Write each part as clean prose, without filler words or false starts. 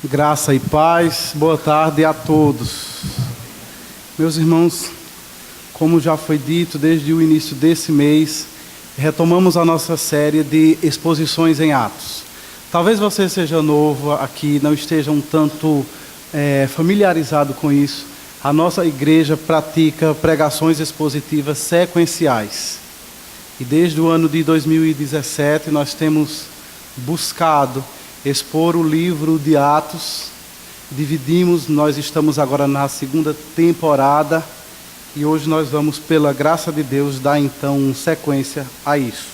Graça e paz, boa tarde a todos. Meus irmãos, como já foi dito desde o início desse mês, retomamos a nossa série de exposições em Atos. Talvez você seja novo aqui, não esteja um tanto familiarizado com isso. A nossa igreja pratica pregações expositivas sequenciais. E desde o ano de 2017 nós temos buscado expor o livro de Atos. Nós estamos agora na segunda temporada e hoje nós vamos, pela graça de Deus, dar então sequência a isso.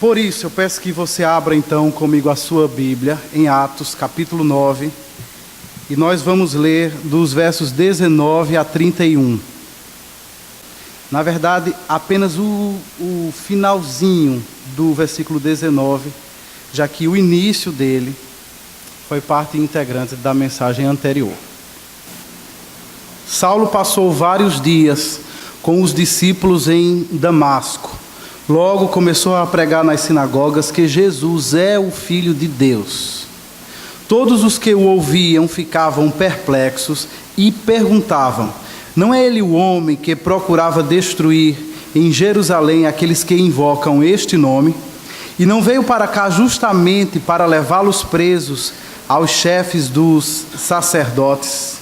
Por isso, eu peço que você abra então comigo a sua Bíblia em Atos, capítulo 9, e nós vamos ler dos versos 19 a 31. Na verdade, apenas o finalzinho do versículo 19, já que o início dele foi parte integrante da mensagem anterior. Saulo passou vários dias com os discípulos em Damasco. Logo começou a pregar nas sinagogas que Jesus é o Filho de Deus. Todos os que o ouviam ficavam perplexos e perguntavam: não é ele o homem que procurava destruir em Jerusalém aqueles que invocam este nome? E não veio para cá justamente para levá-los presos aos chefes dos sacerdotes?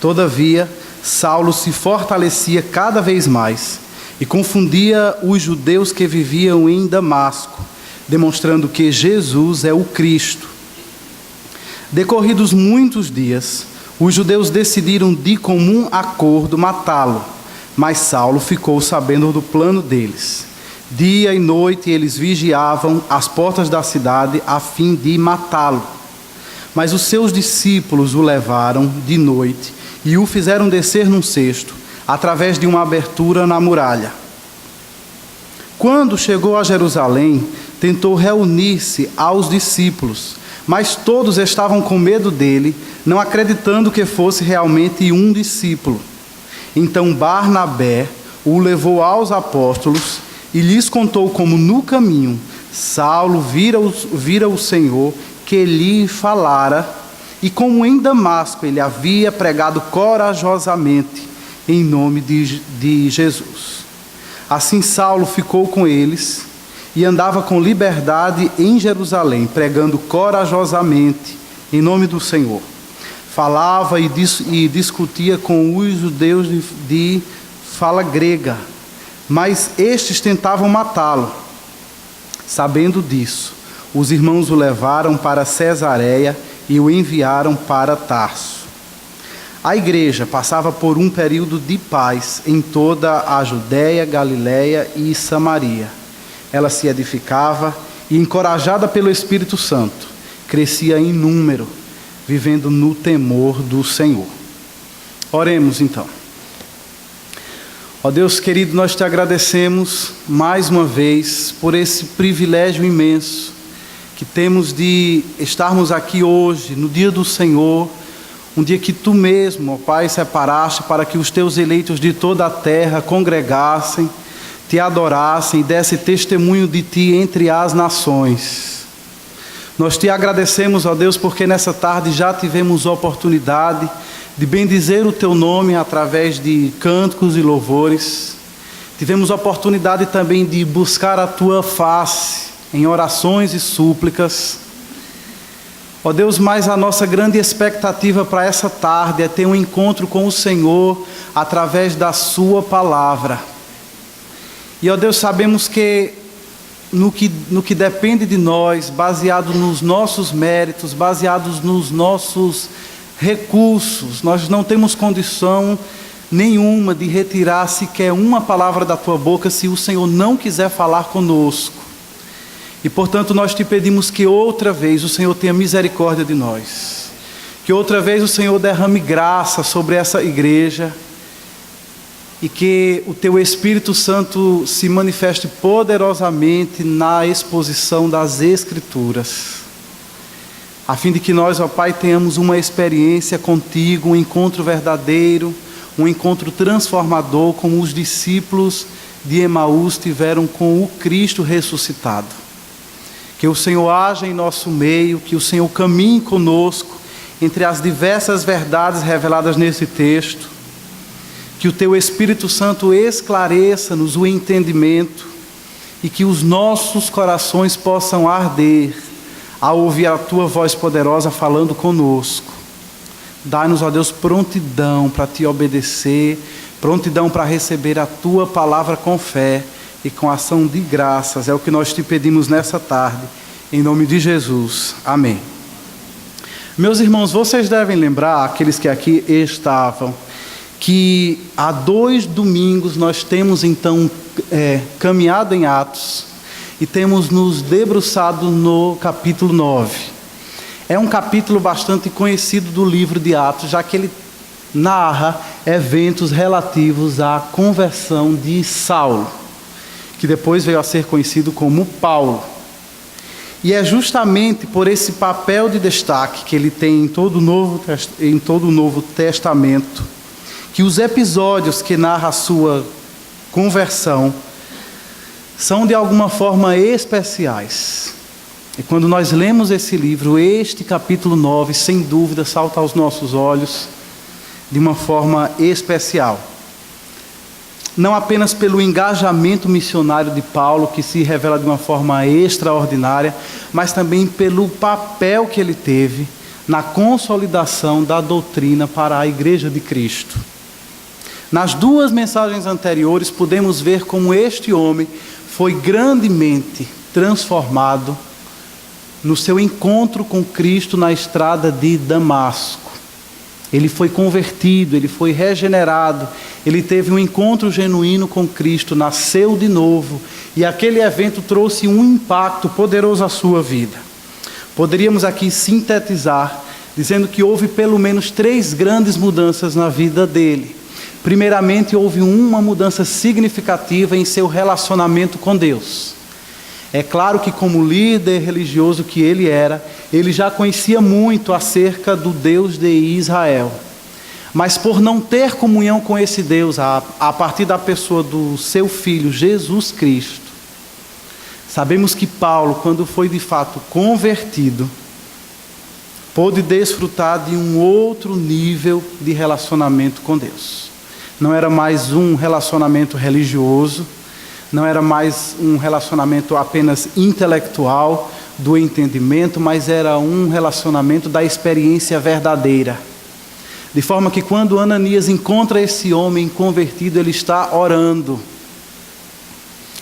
Todavia, Saulo se fortalecia cada vez mais e confundia os judeus que viviam em Damasco, demonstrando que Jesus é o Cristo. Decorridos muitos dias, os judeus decidiram de comum acordo matá-lo, mas Saulo ficou sabendo do plano deles. Dia e noite eles vigiavam as portas da cidade a fim de matá-lo. Mas os seus discípulos o levaram de noite e o fizeram descer num cesto, através de uma abertura na muralha. Quando chegou a Jerusalém, tentou reunir-se aos discípulos, mas todos estavam com medo dele, não acreditando que fosse realmente um discípulo. Então Barnabé o levou aos apóstolos e lhes contou como no caminho Saulo vira o Senhor que lhe falara, e como em Damasco ele havia pregado corajosamente em nome de Jesus. Assim Saulo ficou com eles e andava com liberdade em Jerusalém, pregando corajosamente em nome do Senhor. Falava e discutia com os judeus de fala grega, mas estes tentavam matá-lo. Sabendo disso, os irmãos o levaram para Cesareia e o enviaram para Tarso. A igreja passava por um período de paz em toda a Judéia, Galiléia e Samaria. Ela se edificava e, encorajada pelo Espírito Santo, crescia em número, vivendo no temor do Senhor. Oremos então. Ó Deus querido, nós te agradecemos mais uma vez por esse privilégio imenso que temos de estarmos aqui hoje, no dia do Senhor, um dia que tu mesmo, ó Pai, separaste para que os teus eleitos de toda a terra congregassem, te adorassem e dessem testemunho de ti entre as nações. Nós te agradecemos, ó Deus, porque nessa tarde já tivemos oportunidade de bendizer o teu nome através de cânticos e louvores. Tivemos oportunidade também de buscar a tua face em orações e súplicas. Ó Deus, mas a nossa grande expectativa para essa tarde é ter um encontro com o Senhor através da sua palavra. E ó Deus, sabemos que no que depende de nós, baseado nos nossos méritos, baseados nos nossos recursos, nós não temos condição nenhuma de retirar sequer uma palavra da tua boca se o Senhor não quiser falar conosco. E portanto nós te pedimos que outra vez o Senhor tenha misericórdia de nós, que outra vez o Senhor derrame graça sobre essa igreja e que o teu Espírito Santo se manifeste poderosamente na exposição das Escrituras, a fim de que nós, ó Pai, tenhamos uma experiência contigo, um encontro verdadeiro, um encontro transformador, como os discípulos de Emaús tiveram com o Cristo ressuscitado. Que o Senhor haja em nosso meio, que o Senhor caminhe conosco entre as diversas verdades reveladas nesse texto, que o Teu Espírito Santo esclareça-nos o entendimento e que os nossos corações possam arder ao ouvir a Tua voz poderosa falando conosco. Dá-nos, ó Deus, prontidão para Te obedecer, prontidão para receber a Tua palavra com fé e com ação de graças. É o que nós Te pedimos nessa tarde, em nome de Jesus. Amém. Meus irmãos, vocês devem lembrar, aqueles que aqui estavam, que há 2 domingos nós temos então caminhado em Atos e temos nos debruçado no capítulo 9. É um capítulo bastante conhecido do livro de Atos, já que ele narra eventos relativos à conversão de Saulo, que depois veio a ser conhecido como Paulo. E é justamente por esse papel de destaque que ele tem em todo o Novo Testamento, que os episódios que narram a sua conversão são de alguma forma especiais. E quando nós lemos esse livro, este capítulo 9, sem dúvida, salta aos nossos olhos de uma forma especial. Não apenas pelo engajamento missionário de Paulo, que se revela de uma forma extraordinária, mas também pelo papel que ele teve na consolidação da doutrina para a Igreja de Cristo. Nas 2 mensagens anteriores, podemos ver como este homem foi grandemente transformado no seu encontro com Cristo na estrada de Damasco. Ele foi convertido, ele foi regenerado, ele teve um encontro genuíno com Cristo, nasceu de novo, e aquele evento trouxe um impacto poderoso à sua vida. Poderíamos aqui sintetizar, dizendo que houve pelo menos 3 grandes mudanças na vida dele. Primeiramente, houve uma mudança significativa em seu relacionamento com Deus. É claro que, como líder religioso que ele era, ele já conhecia muito acerca do Deus de Israel. Mas por não ter comunhão com esse Deus, a partir da pessoa do seu Filho, Jesus Cristo, sabemos que Paulo, quando foi de fato convertido, pôde desfrutar de um outro nível de relacionamento com Deus. Não era mais um relacionamento religioso, não era mais um relacionamento apenas intelectual, do entendimento, mas era um relacionamento da experiência verdadeira. De forma que quando Ananias encontra esse homem convertido, ele está orando.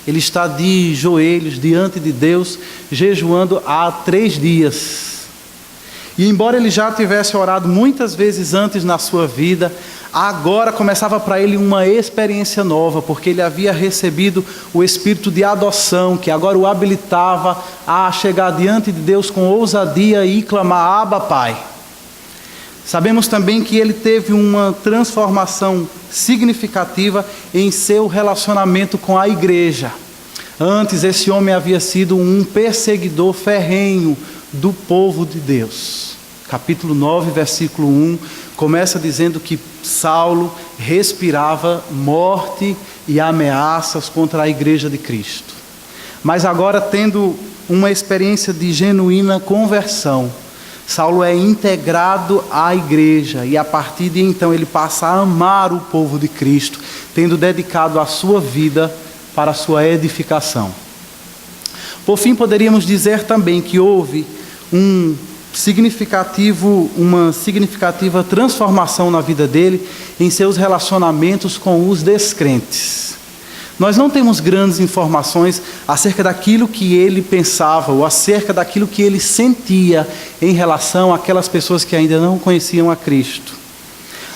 Ele está de joelhos diante de Deus, jejuando há 3 dias. E embora ele já tivesse orado muitas vezes antes na sua vida, agora começava para ele uma experiência nova, porque ele havia recebido o espírito de adoção, que agora o habilitava a chegar diante de Deus com ousadia e clamar: Abba, Pai. Sabemos também que ele teve uma transformação significativa em seu relacionamento com a igreja. Antes, esse homem havia sido um perseguidor ferrenho do povo de Deus. Capítulo 9, versículo 1, começa dizendo que Saulo respirava morte e ameaças contra a igreja de Cristo. Mas agora, tendo uma experiência de genuína conversão, Saulo é integrado à igreja e a partir de então ele passa a amar o povo de Cristo, tendo dedicado a sua vida para a sua edificação. Por fim, poderíamos dizer também que houve uma significativa transformação na vida dele em seus relacionamentos com os descrentes. Nós não temos grandes informações acerca daquilo que ele pensava ou acerca daquilo que ele sentia em relação àquelas pessoas que ainda não conheciam a Cristo.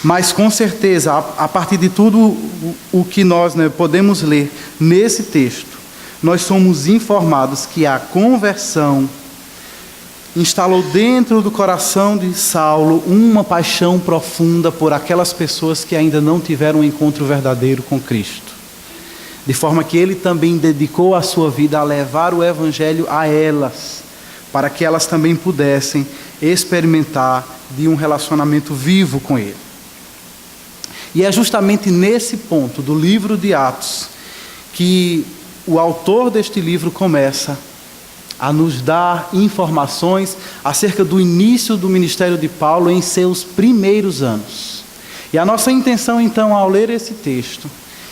Mas com certeza, a partir de tudo o que nós podemos ler nesse texto, nós somos informados que a conversão instalou dentro do coração de Saulo uma paixão profunda por aquelas pessoas que ainda não tiveram um encontro verdadeiro com Cristo. De forma que ele também dedicou a sua vida a levar o Evangelho a elas, para que elas também pudessem experimentar de um relacionamento vivo com ele. E é justamente nesse ponto do livro de Atos que o autor deste livro começa a nos dar informações acerca do início do ministério de Paulo em seus primeiros anos. E a nossa intenção, então, ao ler esse texto,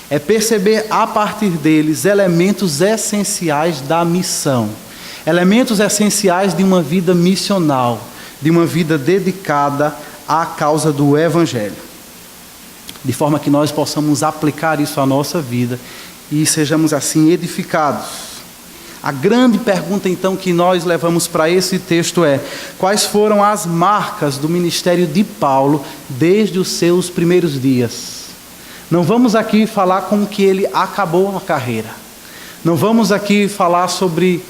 é perceber a partir deles elementos essenciais da missão, elementos essenciais de uma vida missional, de uma vida dedicada à causa do Evangelho, de forma que nós possamos aplicar isso à nossa vida e sejamos assim edificados. A grande pergunta então que nós levamos para esse texto é: quais foram as marcas do ministério de Paulo desde os seus primeiros dias? Não vamos aqui falar como que ele acabou a carreira. Não vamos aqui falar sobre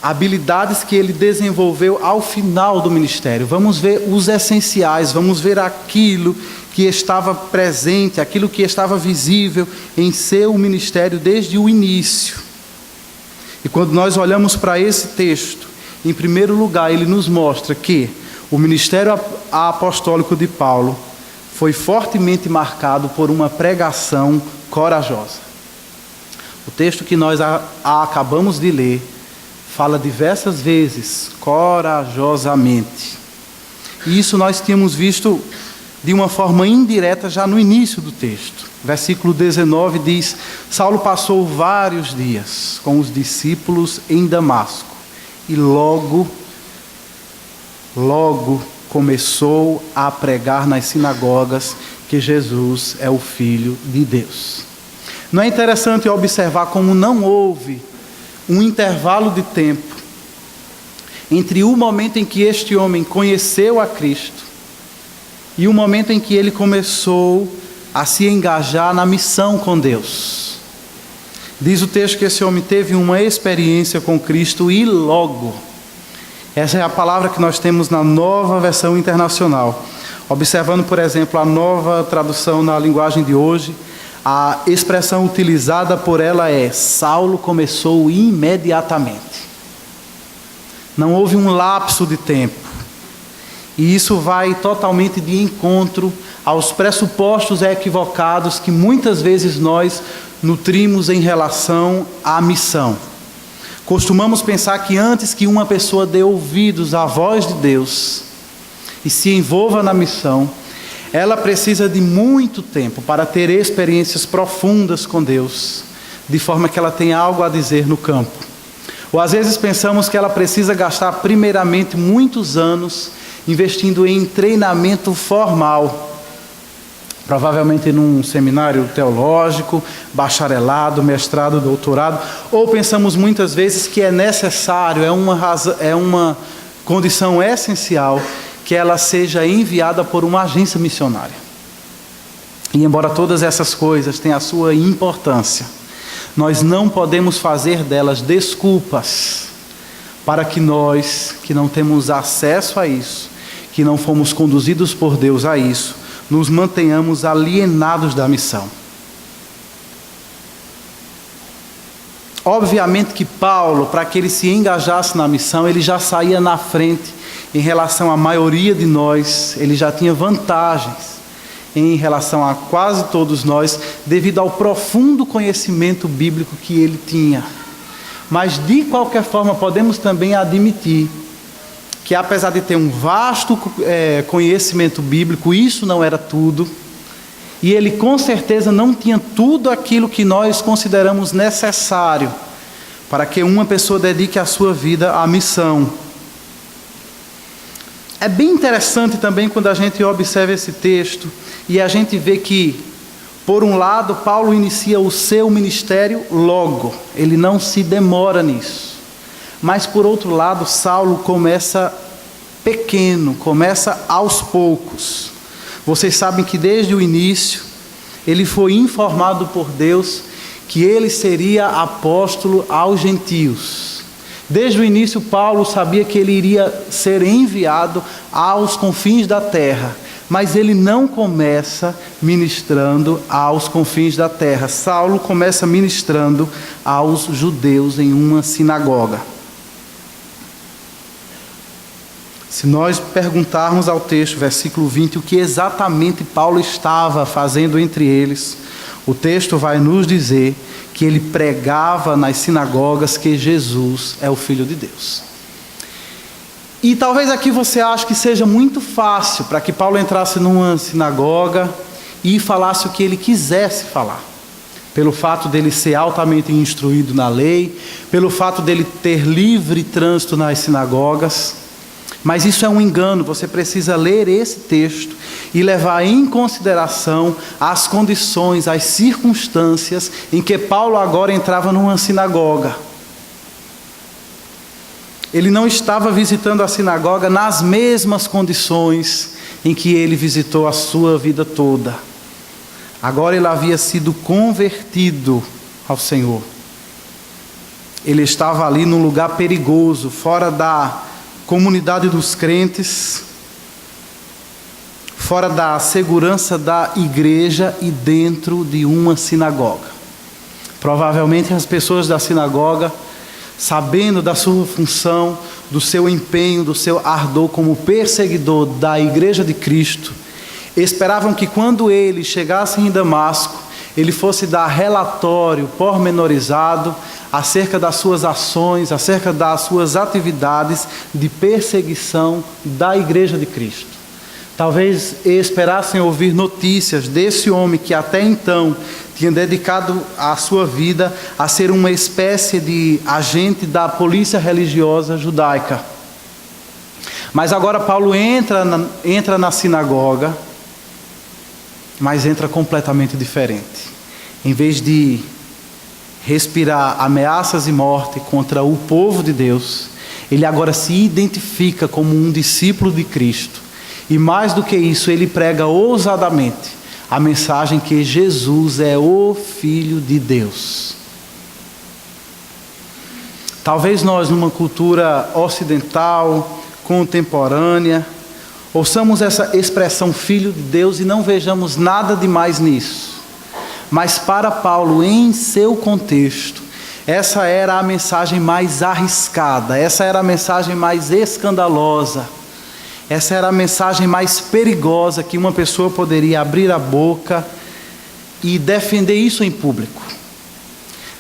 habilidades que ele desenvolveu ao final do ministério. Vamos ver os essenciais, vamos ver aquilo que estava presente, aquilo que estava visível em seu ministério desde o início. E quando nós olhamos para esse texto, em primeiro lugar, ele nos mostra que o ministério apostólico de Paulo foi fortemente marcado por uma pregação corajosa. O texto que nós acabamos de ler fala diversas vezes, corajosamente. E isso nós tínhamos visto de uma forma indireta já no início do texto. Versículo 19 diz: Saulo passou vários dias com os discípulos em Damasco e logo começou a pregar nas sinagogas que Jesus é o Filho de Deus. Não é interessante observar como não houve um intervalo de tempo entre o momento em que este homem conheceu a Cristo e o momento em que ele começou a se engajar na missão com Deus. Diz o texto que esse homem teve uma experiência com Cristo e logo. Essa é a palavra que nós temos na Nova Versão Internacional. Observando, por exemplo, a nova tradução na linguagem de hoje, a expressão utilizada por ela é: Saulo começou imediatamente. Não houve um lapso de tempo. E isso vai totalmente de encontro aos pressupostos equivocados que muitas vezes nós nutrimos em relação à missão. Costumamos pensar que antes que uma pessoa dê ouvidos à voz de Deus e se envolva na missão, ela precisa de muito tempo para ter experiências profundas com Deus, de forma que ela tenha algo a dizer no campo. Ou às vezes pensamos que ela precisa gastar primeiramente muitos anos investindo em treinamento formal, provavelmente num seminário teológico, bacharelado, mestrado, doutorado, ou pensamos muitas vezes que é necessário, é uma condição essencial que ela seja enviada por uma agência missionária. E embora todas essas coisas tenham a sua importância, nós não podemos fazer delas desculpas para que nós, que não temos acesso a isso, que não fomos conduzidos por Deus a isso, nos mantenhamos alienados da missão. Obviamente que Paulo, para que ele se engajasse na missão, ele já saía na frente em relação à maioria de nós, ele já tinha vantagens em relação a quase todos nós, devido ao profundo conhecimento bíblico que ele tinha. Mas de qualquer forma podemos também admitir que apesar de ter um vasto conhecimento bíblico, isso não era tudo, e ele com certeza não tinha tudo aquilo que nós consideramos necessário para que uma pessoa dedique a sua vida à missão. É bem interessante também quando a gente observa esse texto e a gente vê que, por um lado, Paulo inicia o seu ministério logo, ele não se demora nisso. Mas, por outro lado, Saulo começa pequeno, começa aos poucos. Vocês sabem que desde o início, ele foi informado por Deus que ele seria apóstolo aos gentios. Desde o início, Paulo sabia que ele iria ser enviado aos confins da terra. Mas ele não começa ministrando aos confins da terra. Saulo começa ministrando aos judeus em uma sinagoga. Se nós perguntarmos ao texto, versículo 20, o que exatamente Paulo estava fazendo entre eles, O texto vai nos dizer que ele pregava nas sinagogas que Jesus é o Filho de Deus. E talvez aqui você ache que seja muito fácil para que Paulo entrasse numa sinagoga e falasse o que ele quisesse falar. Pelo fato dele ser altamente instruído na lei, pelo fato dele ter livre trânsito nas sinagogas. Mas isso é um engano, você precisa ler esse texto e levar em consideração as condições, as circunstâncias em que Paulo agora entrava numa sinagoga. Ele não estava visitando a sinagoga nas mesmas condições em que ele visitou a sua vida toda. Agora ele havia sido convertido ao Senhor. Ele estava ali num lugar perigoso, fora da comunidade dos crentes, fora da segurança da igreja e dentro de uma sinagoga. Provavelmente as pessoas da sinagoga, sabendo da sua função, do seu empenho, do seu ardor como perseguidor da igreja de Cristo, esperavam que quando ele chegasse em Damasco, ele fosse dar relatório pormenorizado acerca das suas ações, acerca das suas atividades de perseguição da igreja de Cristo. Talvez esperassem ouvir notícias desse homem que até então tinha dedicado a sua vida a ser uma espécie de agente da polícia religiosa judaica. Mas agora Paulo entra na sinagoga, mas entra completamente diferente. Em vez de respirar ameaças e morte contra o povo de Deus, ele agora se identifica como um discípulo de Cristo. E mais do que isso, ele prega ousadamente a mensagem que Jesus é o Filho de Deus. Talvez nós, numa cultura ocidental, contemporânea, ouçamos essa expressão Filho de Deus e não vejamos nada demais nisso. Mas para Paulo, em seu contexto, essa era a mensagem mais arriscada, essa era a mensagem mais escandalosa, essa era a mensagem mais perigosa que uma pessoa poderia abrir a boca e defender isso em público.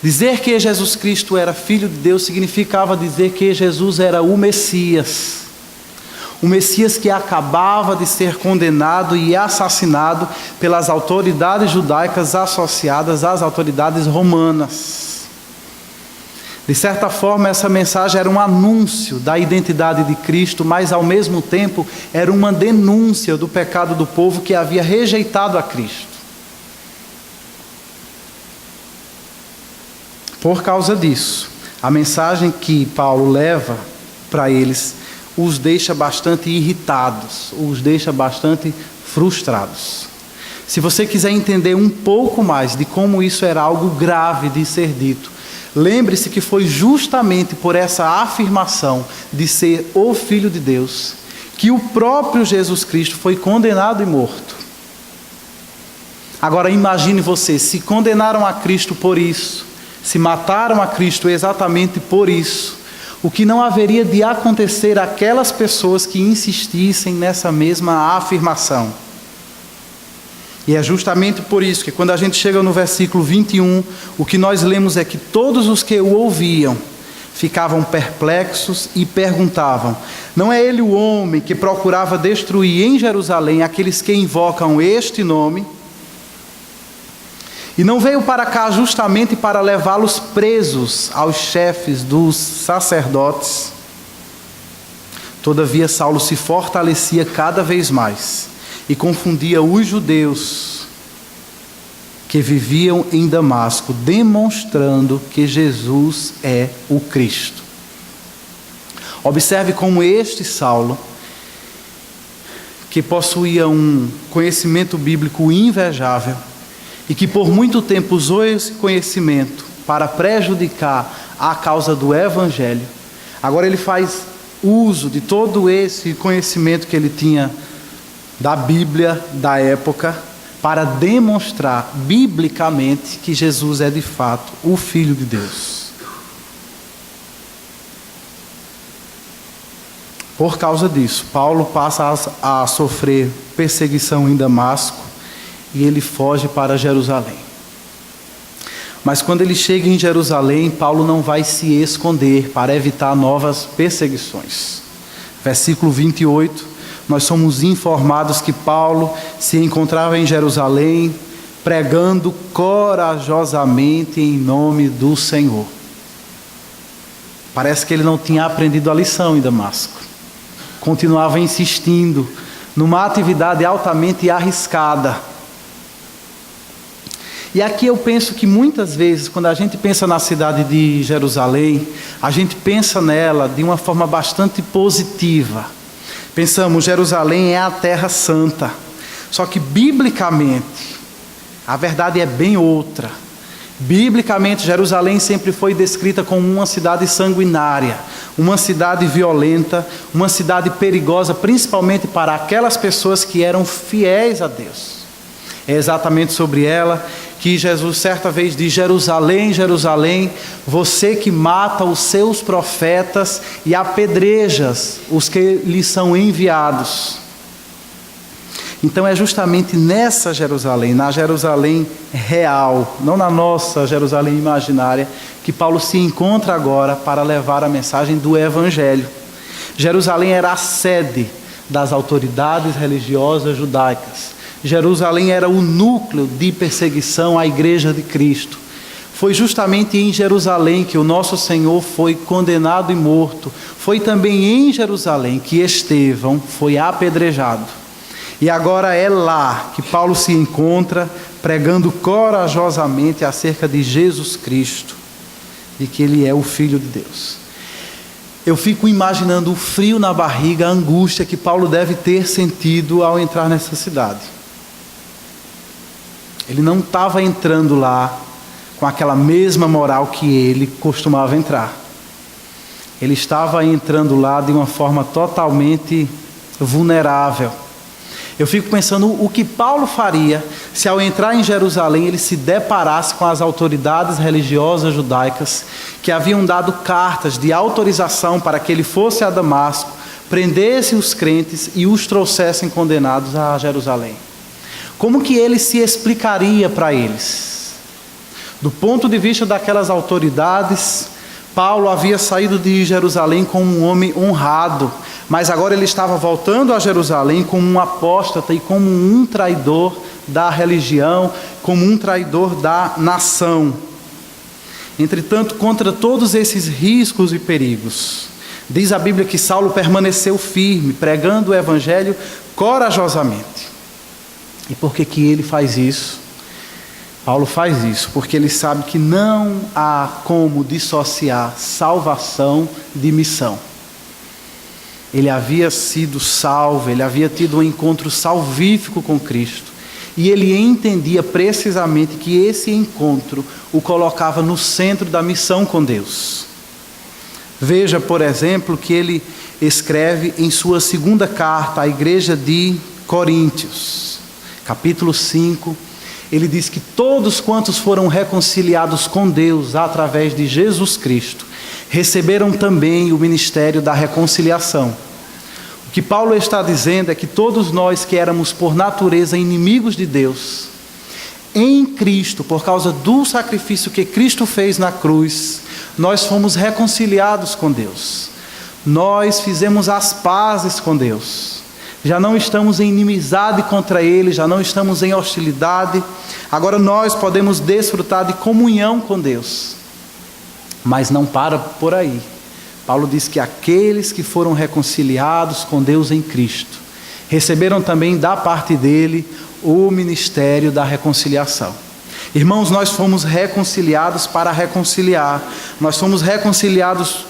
Dizer que Jesus Cristo era Filho de Deus significava dizer que Jesus era o Messias. O Messias que acabava de ser condenado e assassinado pelas autoridades judaicas associadas às autoridades romanas. De certa forma, essa mensagem era um anúncio da identidade de Cristo, mas ao mesmo tempo era uma denúncia do pecado do povo que havia rejeitado a Cristo. Por causa disso, a mensagem que Paulo leva para eles os deixa bastante irritados, os deixa bastante frustrados. Se você quiser entender um pouco mais de como isso era algo grave de ser dito, lembre-se que foi justamente por essa afirmação de ser o Filho de Deus que o próprio Jesus Cristo foi condenado e morto. Agora imagine você, se condenaram a Cristo por isso, se mataram a Cristo exatamente por isso, o que não haveria de acontecer àquelas pessoas que insistissem nessa mesma afirmação. E é justamente por isso que quando a gente chega no versículo 21, o que nós lemos é que todos os que o ouviam ficavam perplexos e perguntavam: não é ele o homem que procurava destruir em Jerusalém aqueles que invocam este nome? E não veio para cá justamente para levá-los presos aos chefes dos sacerdotes? Todavia Saulo se fortalecia cada vez mais e confundia os judeus que viviam em Damasco, demonstrando que Jesus é o Cristo. Observe como este Saulo, que possuía um conhecimento bíblico invejável, e que por muito tempo usou esse conhecimento para prejudicar a causa do Evangelho, agora ele faz uso de todo esse conhecimento que ele tinha da Bíblia da época para demonstrar biblicamente que Jesus é de fato o Filho de Deus. Por causa disso, Paulo passa a sofrer perseguição em Damasco e ele foge para Jerusalém. Mas quando ele chega em Jerusalém, Paulo não vai se esconder para evitar novas perseguições. Versículo 28, nós somos informados que Paulo se encontrava em Jerusalém, pregando corajosamente em nome do Senhor. Parece que ele não tinha aprendido a lição em Damasco. Continuava insistindo numa atividade altamente arriscada. E aqui eu penso que muitas vezes, quando a gente pensa na cidade de Jerusalém, a gente pensa nela de uma forma bastante positiva. Pensamos, Jerusalém é a terra santa. Só que biblicamente, a verdade é bem outra. Biblicamente, Jerusalém sempre foi descrita como uma cidade sanguinária, uma cidade violenta, uma cidade perigosa, principalmente para aquelas pessoas que eram fiéis a Deus. É exatamente sobre ela que Jesus certa vez diz: Jerusalém, Jerusalém, você que mata os seus profetas e apedrejas os que lhes são enviados. Então é justamente nessa Jerusalém, na Jerusalém real, não na nossa Jerusalém imaginária, que Paulo se encontra agora para levar a mensagem do Evangelho. Jerusalém era a sede das autoridades religiosas judaicas. Jerusalém era o núcleo de perseguição à Igreja de Cristo. Foi justamente em Jerusalém que o nosso Senhor foi condenado e morto. Foi também em Jerusalém que Estevão foi apedrejado. E agora é lá que Paulo se encontra, pregando corajosamente acerca de Jesus Cristo, de que Ele é o Filho de Deus. Eu fico imaginando o frio na barriga, a angústia que Paulo deve ter sentido ao entrar nessa cidade. Ele não estava entrando lá com aquela mesma moral que ele costumava entrar. Ele estava entrando lá de uma forma totalmente vulnerável. Eu fico pensando o que Paulo faria se ao entrar em Jerusalém ele se deparasse com as autoridades religiosas judaicas que haviam dado cartas de autorização para que ele fosse a Damasco, prendesse os crentes e os trouxessem condenados a Jerusalém. Como que ele se explicaria para eles? Do ponto de vista daquelas autoridades, Paulo havia saído de Jerusalém como um homem honrado, mas agora ele estava voltando a Jerusalém como um apóstata e como um traidor da religião, como um traidor da nação. Entretanto, contra todos esses riscos e perigos, diz a Bíblia que Saulo permaneceu firme, pregando o Evangelho corajosamente. E por que que ele faz isso? Paulo faz isso porque ele sabe que não há como dissociar salvação de missão. Ele havia sido salvo, ele havia tido um encontro salvífico com Cristo. E ele entendia precisamente que esse encontro o colocava no centro da missão com Deus. Veja, por exemplo, que ele escreve em sua segunda carta à igreja de Coríntios, capítulo 5, ele diz que todos quantos foram reconciliados com Deus através de Jesus Cristo, receberam também o ministério da reconciliação. O que Paulo está dizendo é que todos nós que éramos por natureza inimigos de Deus, em Cristo, por causa do sacrifício que Cristo fez na cruz, nós fomos reconciliados com Deus. Nós fizemos as pazes com Deus. Já não estamos em inimizade contra Ele, já não estamos em hostilidade. Agora nós podemos desfrutar de comunhão com Deus. Mas não para por aí. Paulo diz que aqueles que foram reconciliados com Deus em Cristo, receberam também da parte dele o ministério da reconciliação. Irmãos, nós fomos reconciliados para reconciliar. Nós fomos reconciliados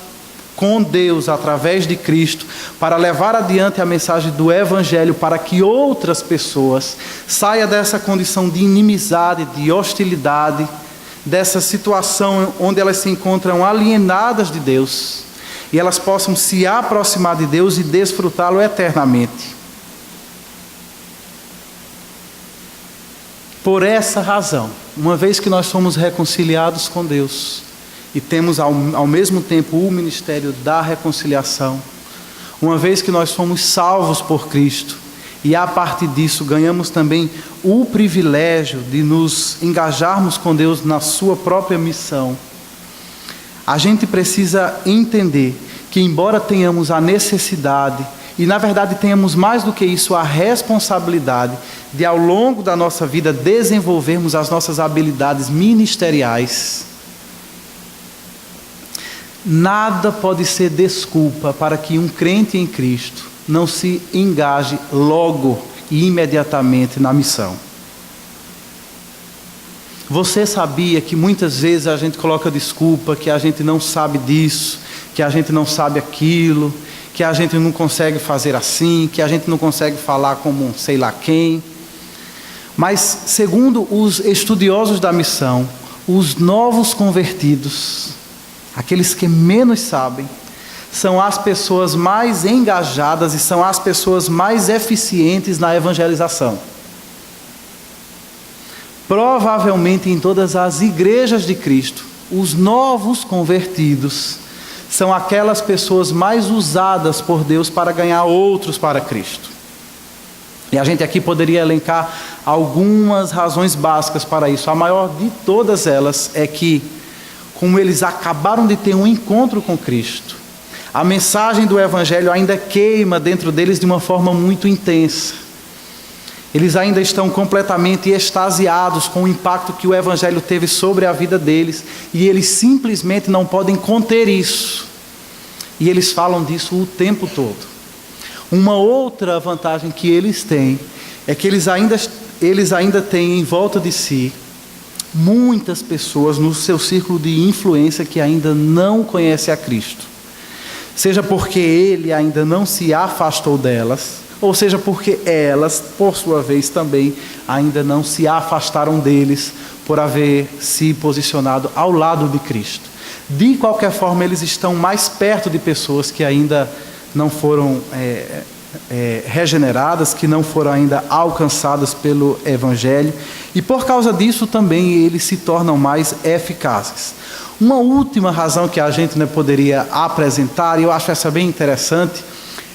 com Deus através de Cristo para levar adiante a mensagem do Evangelho para que outras pessoas saiam dessa condição de inimizade, de hostilidade, dessa situação onde elas se encontram alienadas de Deus e elas possam se aproximar de Deus e desfrutá-lo eternamente. Por essa razão, uma vez que nós somos reconciliados com Deus e temos ao mesmo tempo o ministério da reconciliação, uma vez que nós fomos salvos por Cristo E a partir disso ganhamos também o privilégio de nos engajarmos com Deus na sua própria missão. A gente precisa entender que, embora tenhamos a necessidade, e na verdade tenhamos mais do que isso, a responsabilidade de, ao longo da nossa vida, desenvolvermos as nossas habilidades ministeriais, nada pode ser desculpa para que um crente em Cristo não se engaje logo e imediatamente na missão. Você sabia que muitas vezes a gente coloca desculpa, que a gente não sabe disso, que a gente não sabe aquilo, que a gente não consegue fazer assim, que a gente não consegue falar como sei lá quem. Mas, segundo os estudiosos da missão, os novos convertidos, aqueles que menos sabem, são as pessoas mais engajadas e são as pessoas mais eficientes na evangelização. Provavelmente em todas as igrejas de Cristo, os novos convertidos são aquelas pessoas mais usadas por Deus para ganhar outros para Cristo. E a gente aqui poderia elencar algumas razões básicas para isso. A maior de todas elas é que, como eles acabaram de ter um encontro com Cristo, a mensagem do Evangelho ainda queima dentro deles de uma forma muito intensa. Eles ainda estão completamente extasiados com o impacto que o Evangelho teve sobre a vida deles, e eles simplesmente não podem conter isso. E eles falam disso o tempo todo. Uma outra vantagem que eles têm é que eles ainda têm em volta de si muitas pessoas no seu círculo de influência que ainda não conhecem a Cristo. Seja porque ele ainda não se afastou delas, ou seja porque elas, por sua vez, também ainda não se afastaram deles por haver se posicionado ao lado de Cristo. De qualquer forma, eles estão mais perto de pessoas que ainda não foram regeneradas, que não foram ainda alcançadas pelo Evangelho, e por causa disso também eles se tornam mais eficazes. Uma última razão que a gente poderia apresentar, e eu acho essa bem interessante,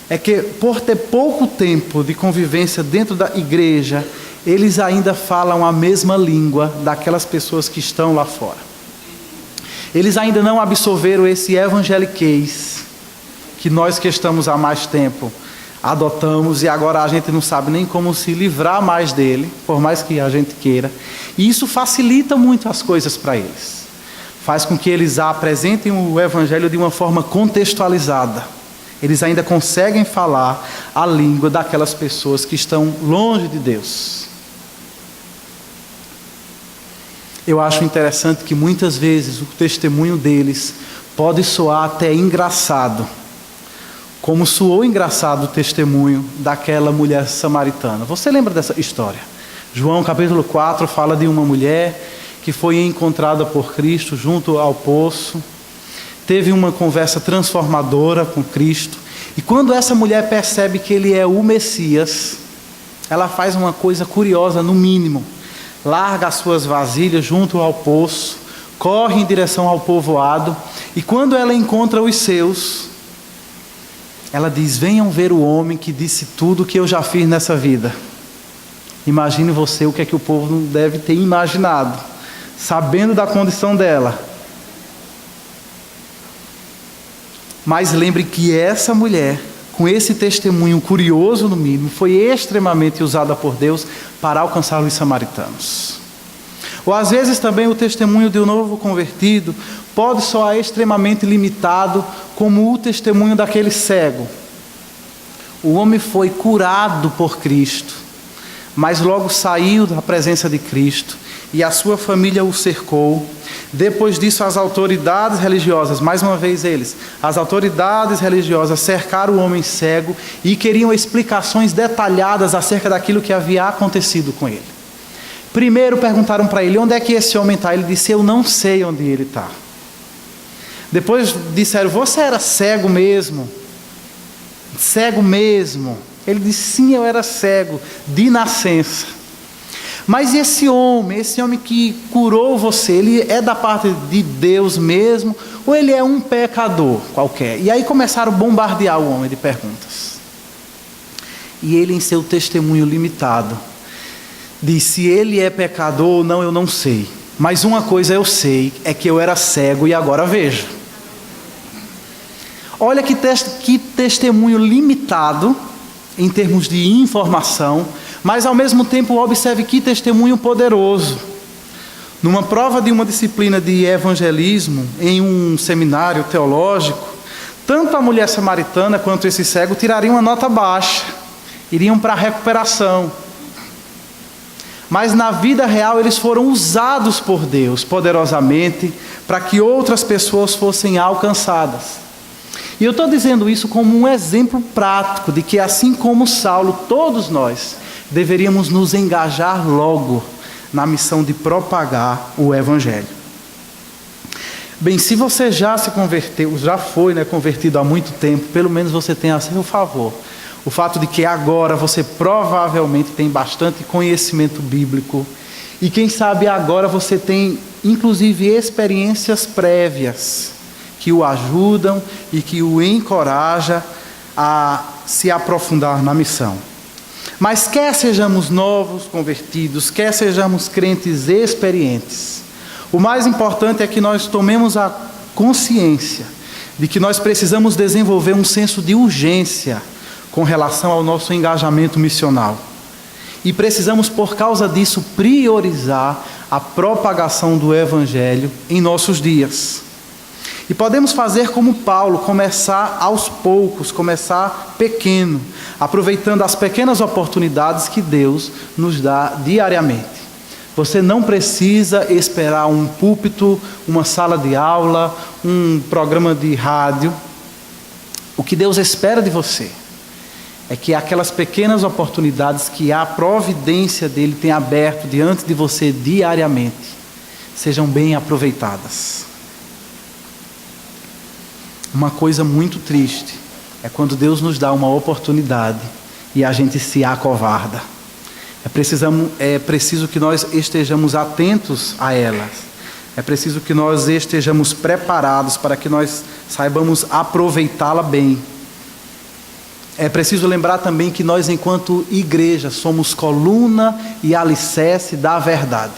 é que por ter pouco tempo de convivência dentro da igreja, eles ainda falam a mesma língua daquelas pessoas que estão lá fora. Eles ainda não absorveram esse evangeliquez que nós que estamos há mais tempo adotamos, e agora a gente não sabe nem como se livrar mais dele, por mais que a gente queira. E isso facilita muito as coisas para eles. Faz com que eles apresentem o Evangelho de uma forma contextualizada. Eles ainda conseguem falar a língua daquelas pessoas que estão longe de Deus. Eu acho interessante que muitas vezes o testemunho deles pode soar até engraçado, como soou engraçado o testemunho daquela mulher samaritana. Você lembra dessa história? João capítulo 4 fala de uma mulher que foi encontrada por Cristo junto ao poço, teve uma conversa transformadora com Cristo, e quando essa mulher percebe que ele é o Messias, ela faz uma coisa curiosa, no mínimo: larga as suas vasilhas junto ao poço, corre em direção ao povoado, e quando ela encontra os seus, ela diz: venham ver o homem que disse tudo o que eu já fiz nessa vida. Imagine você o que é que o povo não deve ter imaginado, sabendo da condição dela. Mas lembre que essa mulher, com esse testemunho curioso no mínimo, foi extremamente usada por Deus para alcançar os samaritanos. Ou às vezes também o testemunho de um novo convertido pode soar extremamente limitado, como o testemunho daquele cego. O homem foi curado por Cristo, mas logo saiu da presença de Cristo e a sua família o cercou. Depois disso, as autoridades religiosas, mais uma vez as autoridades religiosas cercaram o homem cego e queriam explicações detalhadas acerca daquilo que havia acontecido com ele. Primeiro perguntaram para ele: onde é que esse homem está? Ele disse: eu não sei onde ele está. Depois disseram: você era cego mesmo? Cego mesmo? Ele disse: sim, eu era cego, de nascença. Mas esse homem que curou você, ele é da parte de Deus mesmo, ou ele é um pecador qualquer? E aí começaram a bombardear o homem de perguntas. E ele, em seu testemunho limitado, diz: se ele é pecador ou não, eu não sei. Mas uma coisa eu sei, é que eu era cego e agora vejo. Olha que testemunho limitado em termos de informação, mas ao mesmo tempo observe que testemunho poderoso. Numa prova de uma disciplina de evangelismo, em um seminário teológico, tanto a mulher samaritana quanto esse cego tirariam uma nota baixa, iriam para a recuperação. Mas na vida real eles foram usados por Deus poderosamente para que outras pessoas fossem alcançadas. E eu estou dizendo isso como um exemplo prático de que, assim como Saulo, todos nós deveríamos nos engajar logo na missão de propagar o Evangelho. Bem, se você já se converteu, já foi convertido há muito tempo, pelo menos você tem a seu favor o fato de que agora você provavelmente tem bastante conhecimento bíblico e quem sabe agora você tem inclusive experiências prévias que o ajudam e que o encorajam a se aprofundar na missão. Mas quer sejamos novos convertidos, quer sejamos crentes experientes, o mais importante é que nós tomemos a consciência de que nós precisamos desenvolver um senso de urgência com relação ao nosso engajamento missional. E precisamos, por causa disso, priorizar a propagação do Evangelho em nossos dias. E podemos fazer como Paulo, começar aos poucos, começar pequeno, aproveitando as pequenas oportunidades que Deus nos dá diariamente. Você não precisa esperar um púlpito, uma sala de aula, um programa de rádio. O que Deus espera de você é que aquelas pequenas oportunidades que a providência dele tem aberto diante de você diariamente sejam bem aproveitadas. Uma coisa muito triste é quando Deus nos dá uma oportunidade e a gente se acovarda. É preciso que nós estejamos atentos a elas. É preciso que nós estejamos preparados para que nós saibamos aproveitá-la bem. É preciso lembrar também que nós, enquanto igreja, somos coluna e alicerce da verdade.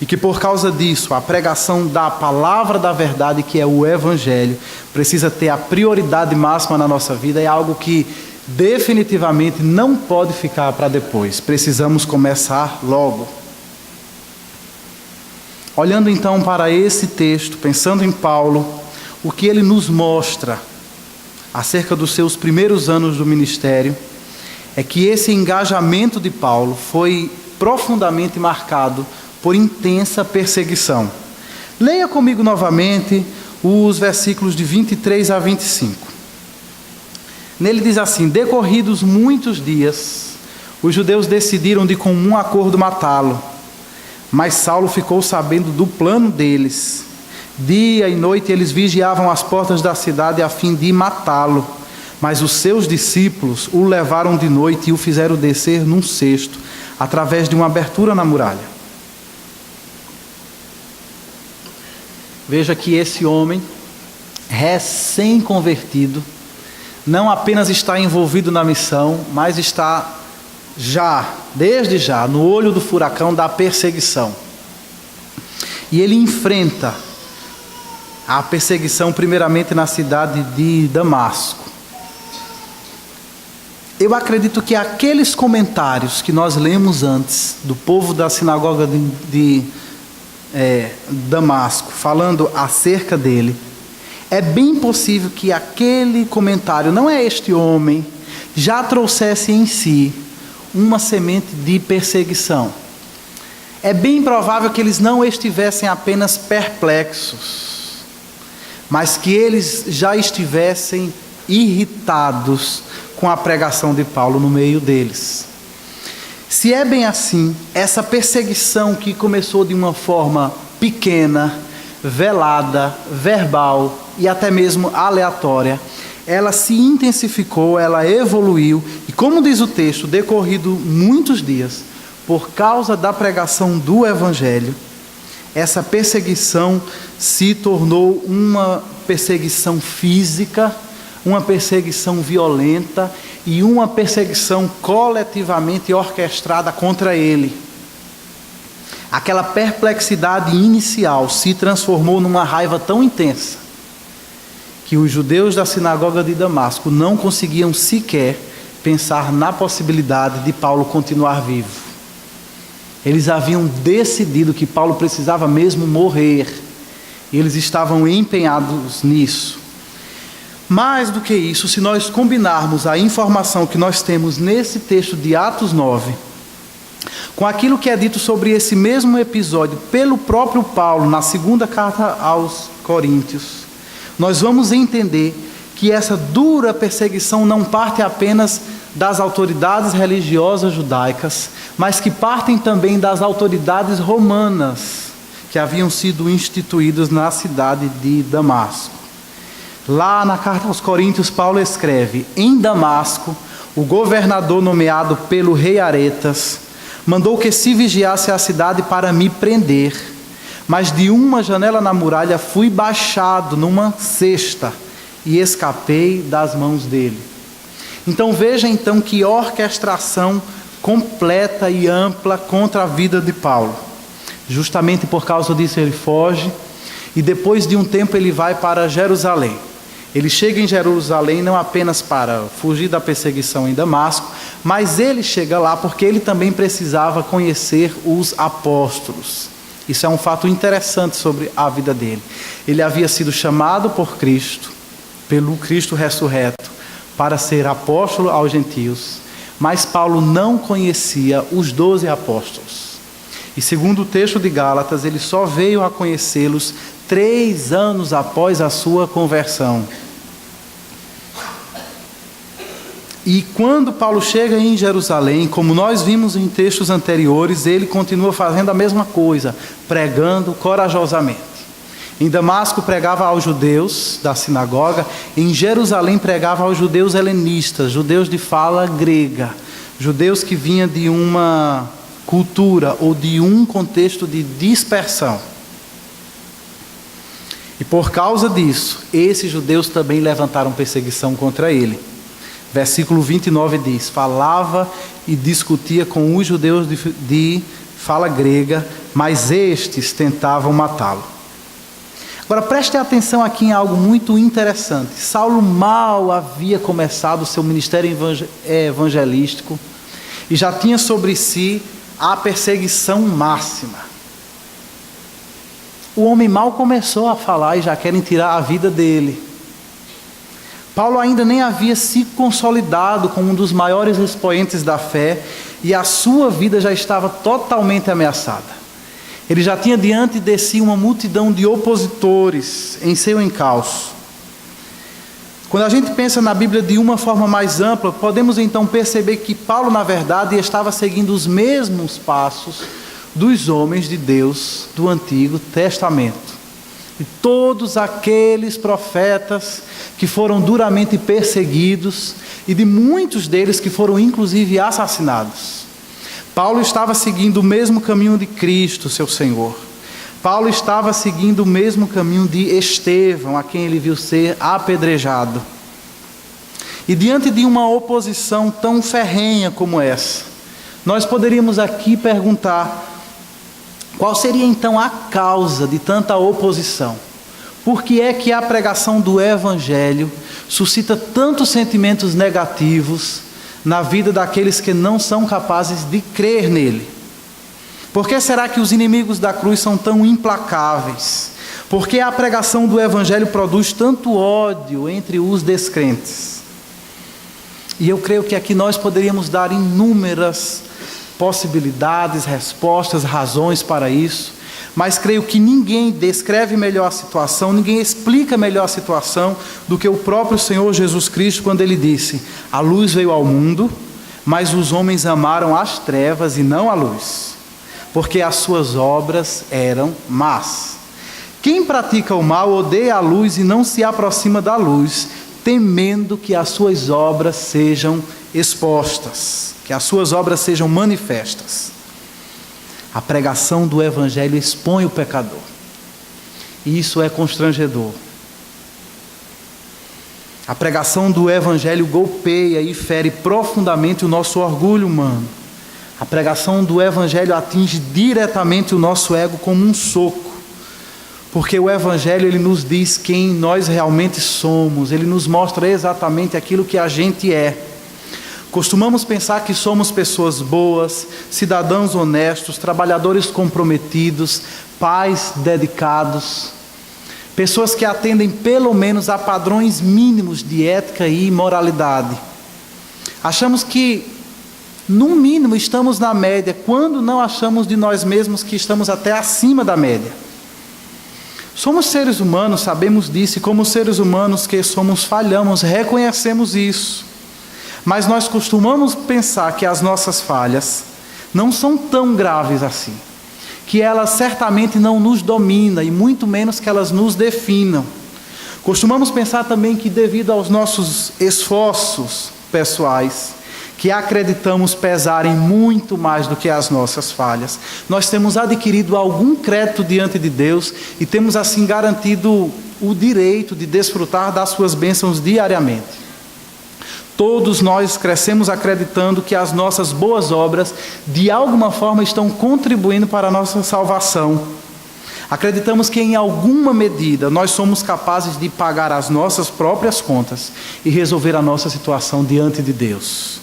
E que por causa disso, a pregação da palavra da verdade, que é o Evangelho, precisa ter a prioridade máxima na nossa vida. É algo que definitivamente não pode ficar para depois. Precisamos começar logo. Olhando então para esse texto, pensando em Paulo, o que ele nos mostra acerca dos seus primeiros anos do ministério é que esse engajamento de Paulo foi profundamente marcado por intensa perseguição. Leia comigo novamente os versículos de 23 a 25. Nele diz assim: decorridos muitos dias, os judeus decidiram de comum acordo matá-lo, mas Saulo ficou sabendo do plano deles. Dia e noite eles vigiavam as portas da cidade a fim de matá-lo, mas os seus discípulos o levaram de noite e o fizeram descer num cesto, através de uma abertura na muralha. Veja que esse homem, recém-convertido, não apenas está envolvido na missão, mas está desde já, no olho do furacão da perseguição. E ele enfrenta a perseguição primeiramente na cidade de Damasco. Eu acredito que aqueles comentários que nós lemos antes, do povo da sinagoga de Damasco, falando acerca dele, é bem possível que aquele comentário, não é este homem, já trouxesse em si uma semente de perseguição. É bem provável que eles não estivessem apenas perplexos, mas que eles já estivessem irritados com a pregação de Paulo no meio deles. Se é bem assim, essa perseguição que começou de uma forma pequena, velada, verbal e até mesmo aleatória, ela se intensificou, ela evoluiu e, como diz o texto, decorrido muitos dias, por causa da pregação do Evangelho, essa perseguição se tornou uma perseguição física, uma perseguição violenta e uma perseguição coletivamente orquestrada contra ele. Aquela perplexidade inicial se transformou numa raiva tão intensa que os judeus da sinagoga de Damasco não conseguiam sequer pensar na possibilidade de Paulo continuar vivo. Eles haviam decidido que Paulo precisava mesmo morrer. E eles estavam empenhados nisso. Mais do que isso, se nós combinarmos a informação que nós temos nesse texto de Atos 9, com aquilo que é dito sobre esse mesmo episódio pelo próprio Paulo na segunda carta aos Coríntios, nós vamos entender que essa dura perseguição não parte apenas das autoridades religiosas judaicas, mas que partem também das autoridades romanas que haviam sido instituídas na cidade de Damasco. Lá na carta aos Coríntios, Paulo escreve: em Damasco, o governador nomeado pelo rei Aretas mandou que se vigiasse a cidade para me prender, mas de uma janela na muralha fui baixado numa cesta e escapei das mãos dele. Então veja então que orquestração completa e ampla contra a vida de Paulo. Justamente por causa disso ele foge e depois de um tempo ele vai para Jerusalém. Ele chega em Jerusalém não apenas para fugir da perseguição em Damasco, mas ele chega lá porque ele também precisava conhecer os apóstolos. Isso é um fato interessante sobre a vida dele. Ele havia sido chamado por Cristo, pelo Cristo ressurreto, para ser apóstolo aos gentios, mas Paulo não conhecia os 12 apóstolos. E segundo o texto de Gálatas, ele só veio a conhecê-los 3 anos após a sua conversão. E quando Paulo chega em Jerusalém, como nós vimos em textos anteriores, ele continua fazendo a mesma coisa, pregando corajosamente. Em Damasco pregava aos judeus da sinagoga, em Jerusalém pregava aos judeus helenistas, judeus de fala grega, judeus que vinham de uma cultura ou de um contexto de dispersão. E por causa disso, esses judeus também levantaram perseguição contra ele. Versículo 29 diz: falava e discutia com os judeus de fala grega, mas estes tentavam matá-lo. Agora preste atenção aqui em algo muito interessante. Saulo mal havia começado o seu ministério evangelístico e já tinha sobre si a perseguição máxima. O homem mal começou a falar e já querem tirar a vida dele. Paulo ainda nem havia se consolidado como um dos maiores expoentes da fé e a sua vida já estava totalmente ameaçada. Ele já tinha diante de si uma multidão de opositores em seu encalço. Quando a gente pensa na Bíblia de uma forma mais ampla, podemos então perceber que Paulo, na verdade, estava seguindo os mesmos passos dos homens de Deus do Antigo Testamento. E todos aqueles profetas que foram duramente perseguidos e de muitos deles que foram inclusive assassinados. Paulo estava seguindo o mesmo caminho de Cristo, seu Senhor. Paulo estava seguindo o mesmo caminho de Estevão, a quem ele viu ser apedrejado. E diante de uma oposição tão ferrenha como essa, nós poderíamos aqui perguntar: qual seria então a causa de tanta oposição? Por que é que a pregação do Evangelho suscita tantos sentimentos negativos na vida daqueles que não são capazes de crer nele? Por que será que os inimigos da cruz são tão implacáveis? Por que a pregação do Evangelho produz tanto ódio entre os descrentes? E eu creio que aqui nós poderíamos dar inúmeras possibilidades, respostas, razões para isso, mas creio que ninguém descreve melhor a situação, ninguém explica melhor a situação do que o próprio Senhor Jesus Cristo, quando ele disse: a luz veio ao mundo, mas os homens amaram as trevas e não a luz, porque as suas obras eram más. Quem pratica o mal odeia a luz e não se aproxima da luz, temendo que as suas obras sejam expostas, que as suas obras sejam manifestas. A pregação do Evangelho expõe o pecador. E isso é constrangedor. A pregação do Evangelho golpeia e fere profundamente o nosso orgulho humano. A pregação do Evangelho atinge diretamente o nosso ego como um soco. Porque o Evangelho, ele nos diz quem nós realmente somos. Ele nos mostra exatamente aquilo que a gente é. Costumamos pensar que somos pessoas boas, cidadãos honestos, trabalhadores comprometidos, pais dedicados, pessoas que atendem pelo menos a padrões mínimos de ética e moralidade. Achamos que, no mínimo, estamos na média, quando não achamos de nós mesmos que estamos até acima da média. Somos seres humanos, sabemos disso, e como seres humanos que somos, falhamos, reconhecemos isso. Mas nós costumamos pensar que as nossas falhas não são tão graves assim, que elas certamente não nos dominam e muito menos que elas nos definam. Costumamos pensar também que devido aos nossos esforços pessoais, que acreditamos pesarem muito mais do que as nossas falhas, nós temos adquirido algum crédito diante de Deus e temos assim garantido o direito de desfrutar das suas bênçãos diariamente. Todos nós crescemos acreditando que as nossas boas obras, de alguma forma, estão contribuindo para a nossa salvação. Acreditamos que, em alguma medida, nós somos capazes de pagar as nossas próprias contas e resolver a nossa situação diante de Deus.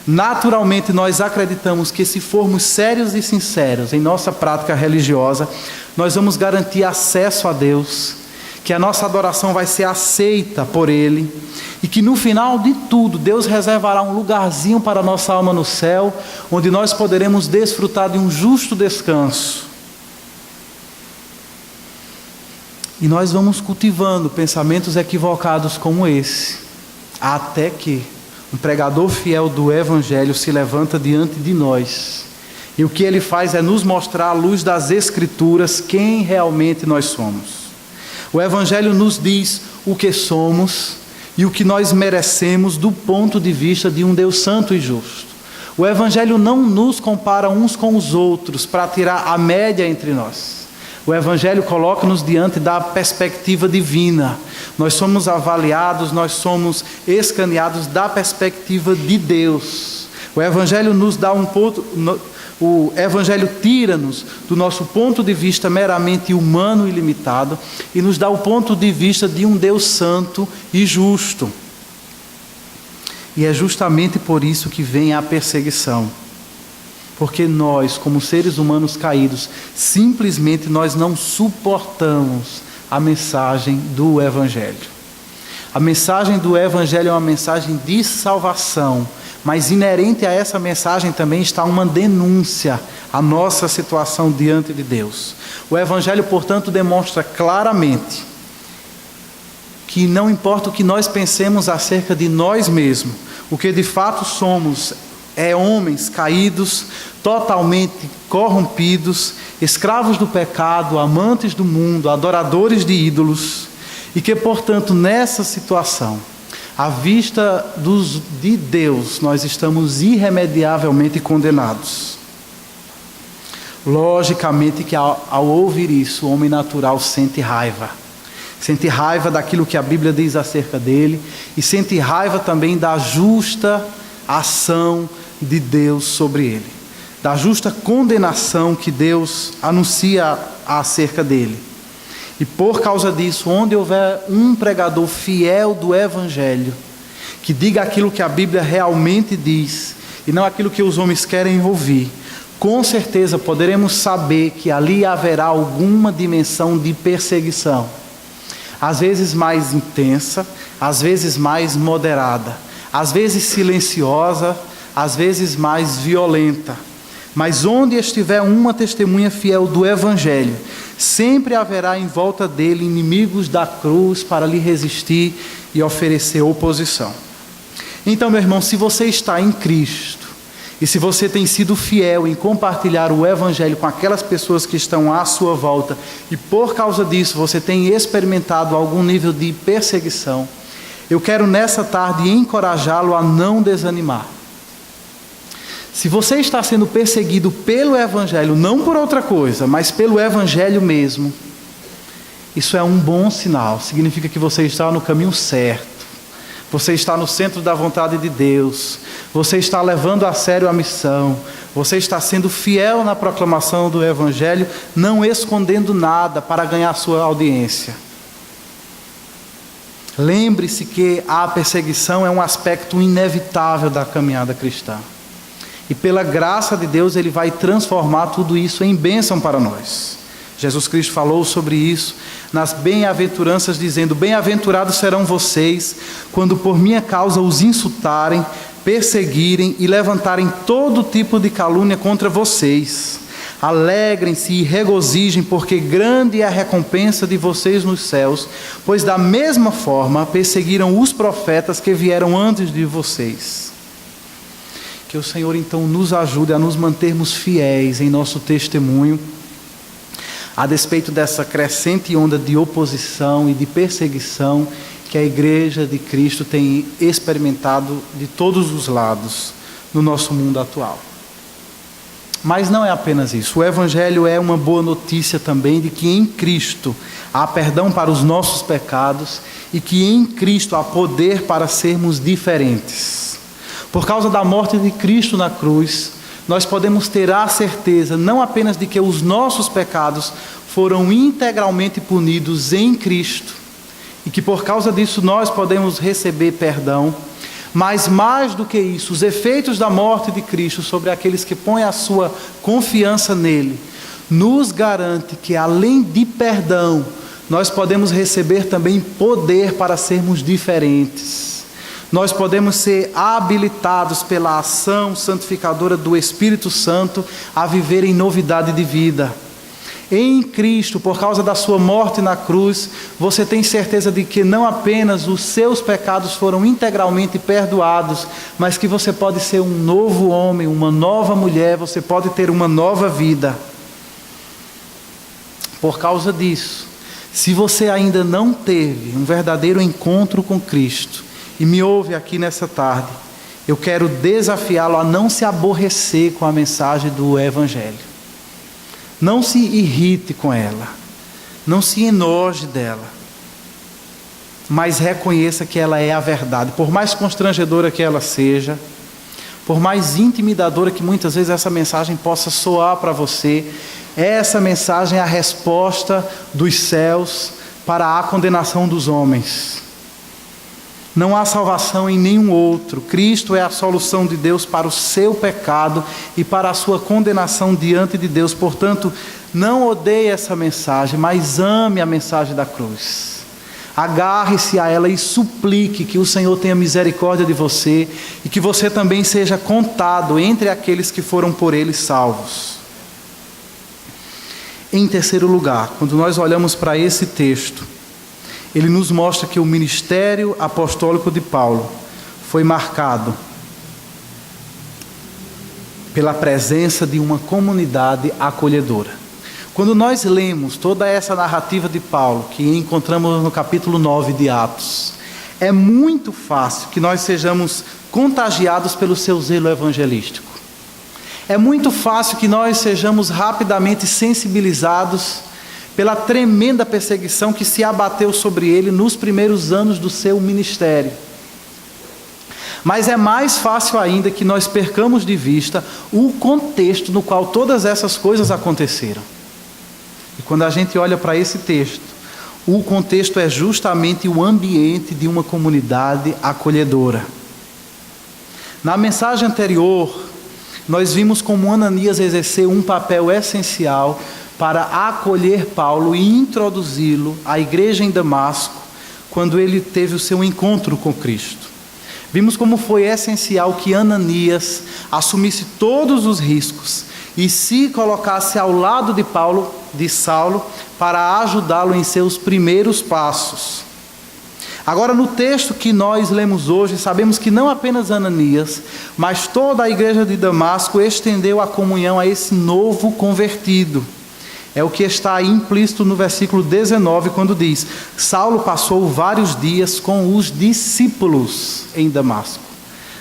Naturalmente, nós acreditamos que, se formos sérios e sinceros em nossa prática religiosa, nós vamos garantir acesso a Deus, que a nossa adoração vai ser aceita por Ele, e que no final de tudo, Deus reservará um lugarzinho para a nossa alma no céu, onde nós poderemos desfrutar de um justo descanso. E nós vamos cultivando pensamentos equivocados como esse, até que um pregador fiel do Evangelho se levanta diante de nós, e o que ele faz é nos mostrar à luz das Escrituras quem realmente nós somos. O Evangelho nos diz o que somos e o que nós merecemos do ponto de vista de um Deus santo e justo. O Evangelho não nos compara uns com os outros para tirar a média entre nós. O Evangelho coloca-nos diante da perspectiva divina. Nós somos avaliados, nós somos escaneados da perspectiva de Deus. O Evangelho nos dá um ponto... O Evangelho tira-nos do nosso ponto de vista meramente humano e limitado e nos dá o ponto de vista de um Deus santo e justo. E é justamente por isso que vem a perseguição. Porque nós, como seres humanos caídos, simplesmente nós não suportamos a mensagem do Evangelho. A mensagem do Evangelho é uma mensagem de salvação, mas inerente a essa mensagem também está uma denúncia à nossa situação diante de Deus. O Evangelho, portanto, demonstra claramente que não importa o que nós pensemos acerca de nós mesmos, o que de fato somos é homens caídos, totalmente corrompidos, escravos do pecado, amantes do mundo, adoradores de ídolos, e que, portanto, nessa situação, à vista de Deus, nós estamos irremediavelmente condenados. Logicamente que ao ouvir isso, o homem natural sente raiva. Sente raiva daquilo que a Bíblia diz acerca dele e sente raiva também da justa ação de Deus sobre ele. Da justa condenação que Deus anuncia acerca dele. E por causa disso, onde houver um pregador fiel do Evangelho, que diga aquilo que a Bíblia realmente diz, e não aquilo que os homens querem ouvir, com certeza poderemos saber que ali haverá alguma dimensão de perseguição. Às vezes mais intensa, às vezes mais moderada, às vezes silenciosa, às vezes mais violenta. Mas onde estiver uma testemunha fiel do Evangelho, sempre haverá em volta dele inimigos da cruz para lhe resistir e oferecer oposição. Então, meu irmão, se você está em Cristo, e se você tem sido fiel em compartilhar o Evangelho com aquelas pessoas que estão à sua volta, e por causa disso você tem experimentado algum nível de perseguição, eu quero nessa tarde encorajá-lo a não desanimar. Se você está sendo perseguido pelo Evangelho, não por outra coisa, mas pelo Evangelho mesmo, isso é um bom sinal, significa que você está no caminho certo. Você está no centro da vontade de Deus. Você está levando a sério a missão. Você está sendo fiel na proclamação do Evangelho, não escondendo nada para ganhar sua audiência. Lembre-se que a perseguição é um aspecto inevitável da caminhada cristã. E pela graça de Deus, Ele vai transformar tudo isso em bênção para nós. Jesus Cristo falou sobre isso nas bem-aventuranças, dizendo: bem-aventurados serão vocês, quando por minha causa os insultarem, perseguirem e levantarem todo tipo de calúnia contra vocês. Alegrem-se e regozijem, porque grande é a recompensa de vocês nos céus, pois da mesma forma perseguiram os profetas que vieram antes de vocês. Que o Senhor então nos ajude a nos mantermos fiéis em nosso testemunho, a despeito dessa crescente onda de oposição e de perseguição que a Igreja de Cristo tem experimentado de todos os lados no nosso mundo atual. Mas não é apenas isso. O Evangelho é uma boa notícia também de que em Cristo há perdão para os nossos pecados e que em Cristo há poder para sermos diferentes. Por causa da morte de Cristo na cruz, nós podemos ter a certeza não apenas de que os nossos pecados foram integralmente punidos em Cristo e que por causa disso nós podemos receber perdão, mas mais do que isso, os efeitos da morte de Cristo sobre aqueles que põem a sua confiança nele, nos garante que além de perdão, nós podemos receber também poder para sermos diferentes. Nós podemos ser habilitados pela ação santificadora do Espírito Santo a viver em novidade de vida. Em Cristo, por causa da sua morte na cruz, você tem certeza de que não apenas os seus pecados foram integralmente perdoados, mas que você pode ser um novo homem, uma nova mulher, você pode ter uma nova vida. Por causa disso, se você ainda não teve um verdadeiro encontro com Cristo, e me ouve aqui nessa tarde, eu quero desafiá-lo a não se aborrecer com a mensagem do Evangelho. Não se irrite com ela, não se enoje dela, mas reconheça que ela é a verdade. Por mais constrangedora que ela seja, por mais intimidadora que muitas vezes essa mensagem possa soar para você, essa mensagem é a resposta dos céus para a condenação dos homens. Não há salvação em nenhum outro. Cristo é a solução de Deus para o seu pecado e para a sua condenação diante de Deus. Portanto, não odeie essa mensagem, mas ame a mensagem da cruz. Agarre-se a ela e suplique que o Senhor tenha misericórdia de você e que você também seja contado entre aqueles que foram por Ele salvos. Em terceiro lugar, quando nós olhamos para esse texto, ele nos mostra que o ministério apostólico de Paulo foi marcado pela presença de uma comunidade acolhedora. Quando nós lemos toda essa narrativa de Paulo, que encontramos no capítulo 9 de Atos, é muito fácil que nós sejamos contagiados pelo seu zelo evangelístico. É muito fácil que nós sejamos rapidamente sensibilizados pela tremenda perseguição que se abateu sobre ele nos primeiros anos do seu ministério. Mas é mais fácil ainda que nós percamos de vista o contexto no qual todas essas coisas aconteceram. E quando a gente olha para esse texto, o contexto é justamente o ambiente de uma comunidade acolhedora. Na mensagem anterior, nós vimos como Ananias exerceu um papel essencial para acolher Paulo e introduzi-lo à igreja em Damasco, quando ele teve o seu encontro com Cristo. Vimos como foi essencial que Ananias assumisse todos os riscos e se colocasse ao lado de Saulo, para ajudá-lo em seus primeiros passos. Agora, no texto que nós lemos hoje, sabemos que não apenas Ananias, mas toda a igreja de Damasco estendeu a comunhão a esse novo convertido. É o que está aí implícito no versículo 19, quando diz: Saulo passou vários dias com os discípulos em Damasco.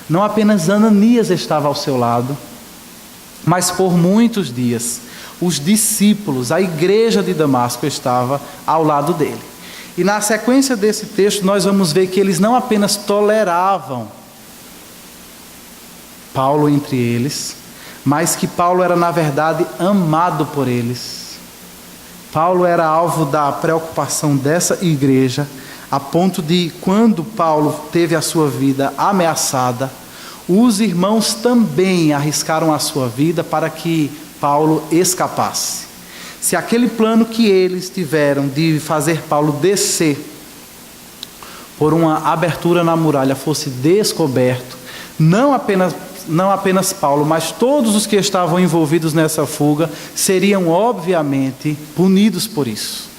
Não apenas Ananias estava ao seu lado, mas por muitos dias os discípulos, a igreja de Damasco estava ao lado dele. E na sequência desse texto nós vamos ver que eles não apenas toleravam Paulo entre eles, mas que Paulo era na verdade amado por eles. Paulo era alvo da preocupação dessa igreja, a ponto de, quando Paulo teve a sua vida ameaçada, os irmãos também arriscaram a sua vida para que Paulo escapasse. Se aquele plano que eles tiveram de fazer Paulo descer por uma abertura na muralha fosse descoberto, não apenas Paulo, mas todos os que estavam envolvidos nessa fuga seriam obviamente punidos por isso.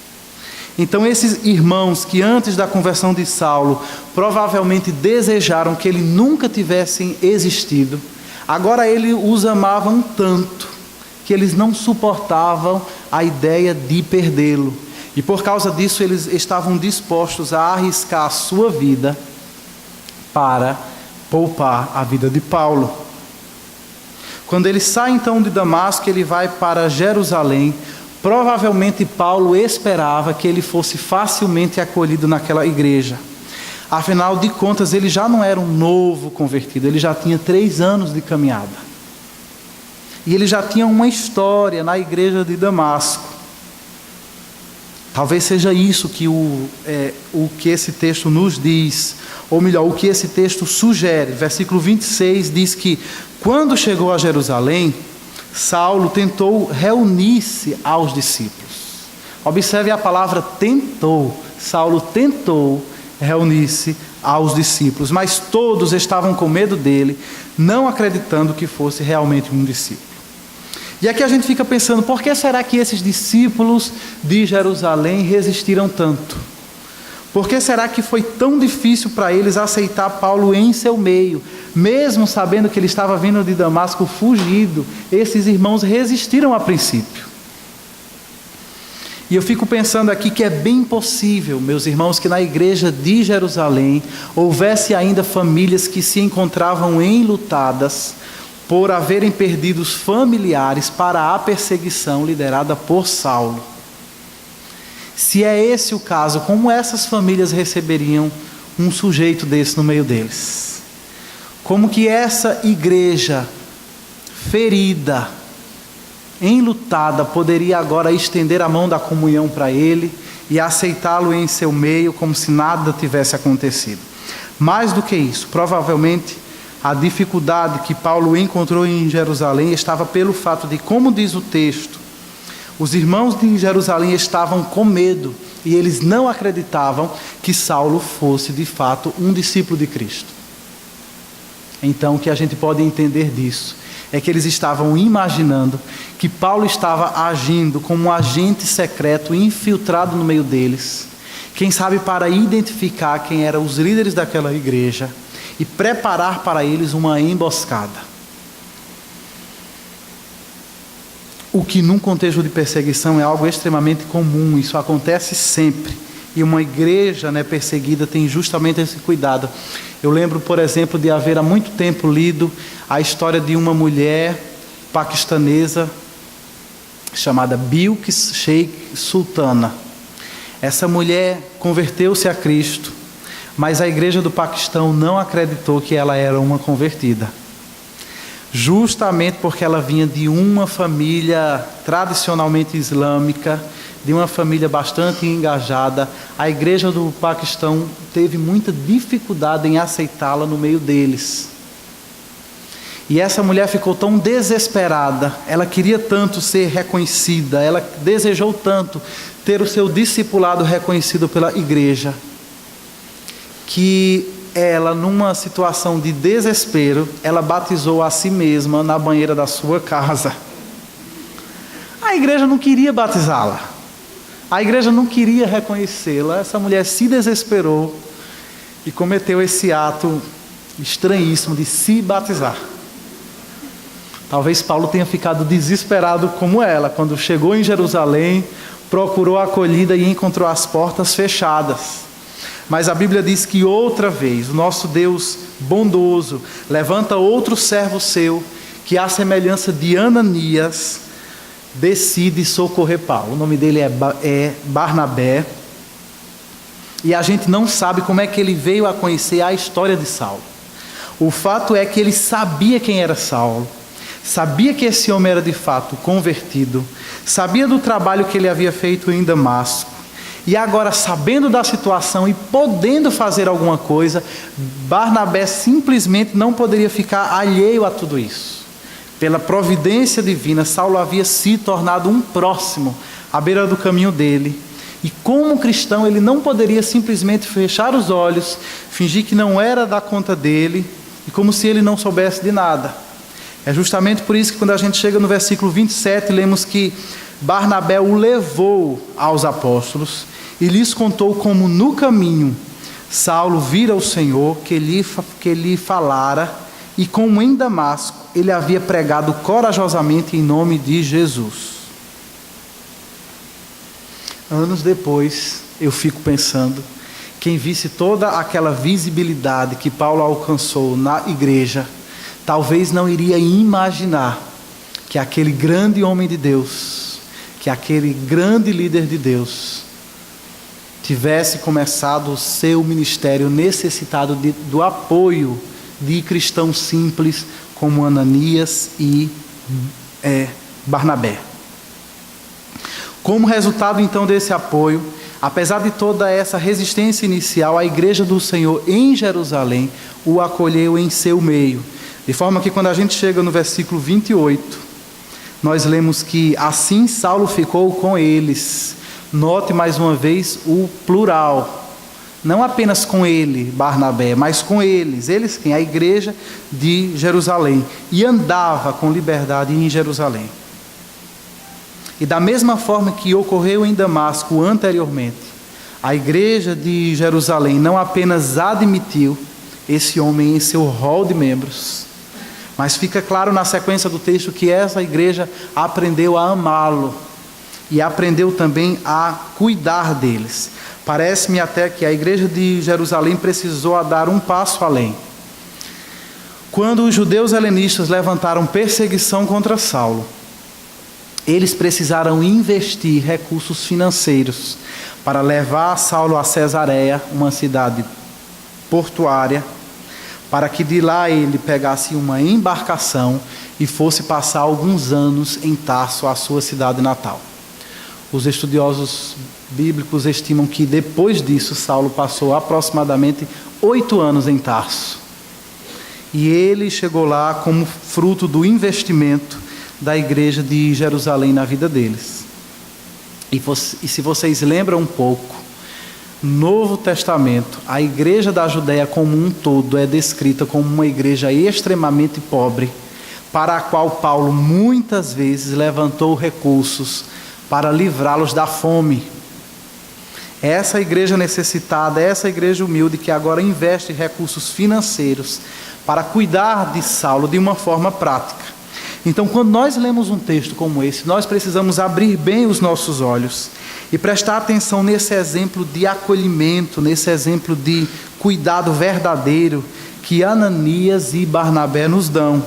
Então esses irmãos que antes da conversão de Saulo provavelmente desejaram que ele nunca tivesse existido, agora eles os amavam tanto que eles não suportavam a ideia de perdê-lo. E por causa disso eles estavam dispostos a arriscar a sua vida para poupar a vida de Paulo. Quando ele sai então de Damasco, ele vai para Jerusalém. Provavelmente Paulo esperava que ele fosse facilmente acolhido naquela igreja. Afinal de contas, ele já não era um novo convertido, ele já tinha 3 anos de caminhada. E ele já tinha uma história na igreja de Damasco. Talvez seja isso que o que esse texto nos diz, ou melhor, o que esse texto sugere. Versículo 26 diz que quando chegou a Jerusalém, Saulo tentou reunir-se aos discípulos. Observe a palavra tentou. Saulo tentou reunir-se aos discípulos, mas todos estavam com medo dele, não acreditando que fosse realmente um discípulo. E aqui a gente fica pensando, por que será que esses discípulos de Jerusalém resistiram tanto? Por que será que foi tão difícil para eles aceitar Paulo em seu meio? Mesmo sabendo que ele estava vindo de Damasco fugido, esses irmãos resistiram a princípio. E eu fico pensando aqui que é bem possível, meus irmãos, que na igreja de Jerusalém houvesse ainda famílias que se encontravam enlutadas por haverem perdido os familiares para a perseguição liderada por Saulo. Se é esse o caso, como essas famílias receberiam um sujeito desse no meio deles? Como que essa igreja ferida, enlutada, poderia agora estender a mão da comunhão para ele e aceitá-lo em seu meio como se nada tivesse acontecido? Mais do que isso, provavelmente a dificuldade que Paulo encontrou em Jerusalém estava pelo fato de, como diz o texto, os irmãos de Jerusalém estavam com medo e eles não acreditavam que Saulo fosse de fato um discípulo de Cristo. Então o que a gente pode entender disso é que eles estavam imaginando que Paulo estava agindo como um agente secreto infiltrado no meio deles, quem sabe para identificar quem eram os líderes daquela igreja e preparar para eles uma emboscada. O que num contexto de perseguição é algo extremamente comum, isso acontece sempre. E uma igreja, perseguida tem justamente esse cuidado. Eu lembro, por exemplo, de haver há muito tempo lido a história de uma mulher paquistanesa chamada Bilqis Sheikh Sultana. Essa mulher converteu-se a Cristo, mas a igreja do Paquistão não acreditou que ela era uma convertida. Justamente porque ela vinha de uma família tradicionalmente islâmica, de uma família bastante engajada, a igreja do Paquistão teve muita dificuldade em aceitá-la no meio deles. E essa mulher ficou tão desesperada, ela queria tanto ser reconhecida, ela desejou tanto ter o seu discipulado reconhecido pela igreja, que ela, numa situação de desespero, ela batizou a si mesma na banheira da sua casa. A igreja não queria batizá-la, a igreja não queria reconhecê-la. Essa mulher se desesperou e cometeu esse ato estranhíssimo de se batizar. Talvez Paulo tenha ficado desesperado como ela, quando chegou em Jerusalém, procurou a acolhida e encontrou as portas fechadas. Mas a Bíblia diz que outra vez, o nosso Deus bondoso levanta outro servo seu, que à semelhança de Ananias, decide socorrer Paulo. O nome dele é Barnabé. E a gente não sabe como é que ele veio a conhecer a história de Saulo. O fato é que ele sabia quem era Saulo, sabia que esse homem era de fato convertido, sabia do trabalho que ele havia feito em Damasco, e agora, sabendo da situação e podendo fazer alguma coisa, Barnabé simplesmente não poderia ficar alheio a tudo isso. Pela providência divina, Saulo havia se tornado um próximo à beira do caminho dele. E como cristão, ele não poderia simplesmente fechar os olhos, fingir que não era da conta dele, e como se ele não soubesse de nada. É justamente por isso que quando a gente chega no versículo 27, lemos que Barnabé o levou aos apóstolos e lhes contou como no caminho Saulo vira o Senhor que lhe falara, e como em Damasco ele havia pregado corajosamente em nome de Jesus. Anos depois, eu fico pensando, quem visse toda aquela visibilidade que Paulo alcançou na igreja, talvez não iria imaginar que aquele grande homem de Deus, que aquele grande líder de Deus, tivesse começado o seu ministério necessitado do apoio de cristãos simples como Ananias e Barnabé. Como resultado então desse apoio, apesar de toda essa resistência inicial, a igreja do Senhor em Jerusalém o acolheu em seu meio. De forma que quando a gente chega no versículo 28, nós lemos que assim Saulo ficou com eles. Note mais uma vez o plural. Não apenas com ele, Barnabé, mas com eles. Eles quem? A igreja de Jerusalém. E andava com liberdade em Jerusalém. E da mesma forma que ocorreu em Damasco anteriormente, a igreja de Jerusalém não apenas admitiu esse homem em seu rol de membros, mas fica claro na sequência do texto que essa igreja aprendeu a amá-lo e aprendeu também a cuidar deles. Parece-me até que a igreja de Jerusalém precisou dar um passo além. Quando os judeus helenistas levantaram perseguição contra Saulo, eles precisaram investir recursos financeiros para levar Saulo a Cesareia, uma cidade portuária, para que de lá ele pegasse uma embarcação e fosse passar alguns anos em Tarso, a sua cidade natal. Os estudiosos bíblicos estimam que depois disso Saulo passou aproximadamente 8 anos em Tarso. E ele chegou lá como fruto do investimento da igreja de Jerusalém na vida deles. E se vocês lembram um pouco, no Novo Testamento, a igreja da Judéia como um todo é descrita como uma igreja extremamente pobre, para a qual Paulo muitas vezes levantou recursos para livrá-los da fome. Essa igreja necessitada, essa igreja humilde que agora investe recursos financeiros para cuidar de Saulo de uma forma prática. Então, quando nós lemos um texto como esse, nós precisamos abrir bem os nossos olhos e prestar atenção nesse exemplo de acolhimento, nesse exemplo de cuidado verdadeiro que Ananias e Barnabé nos dão.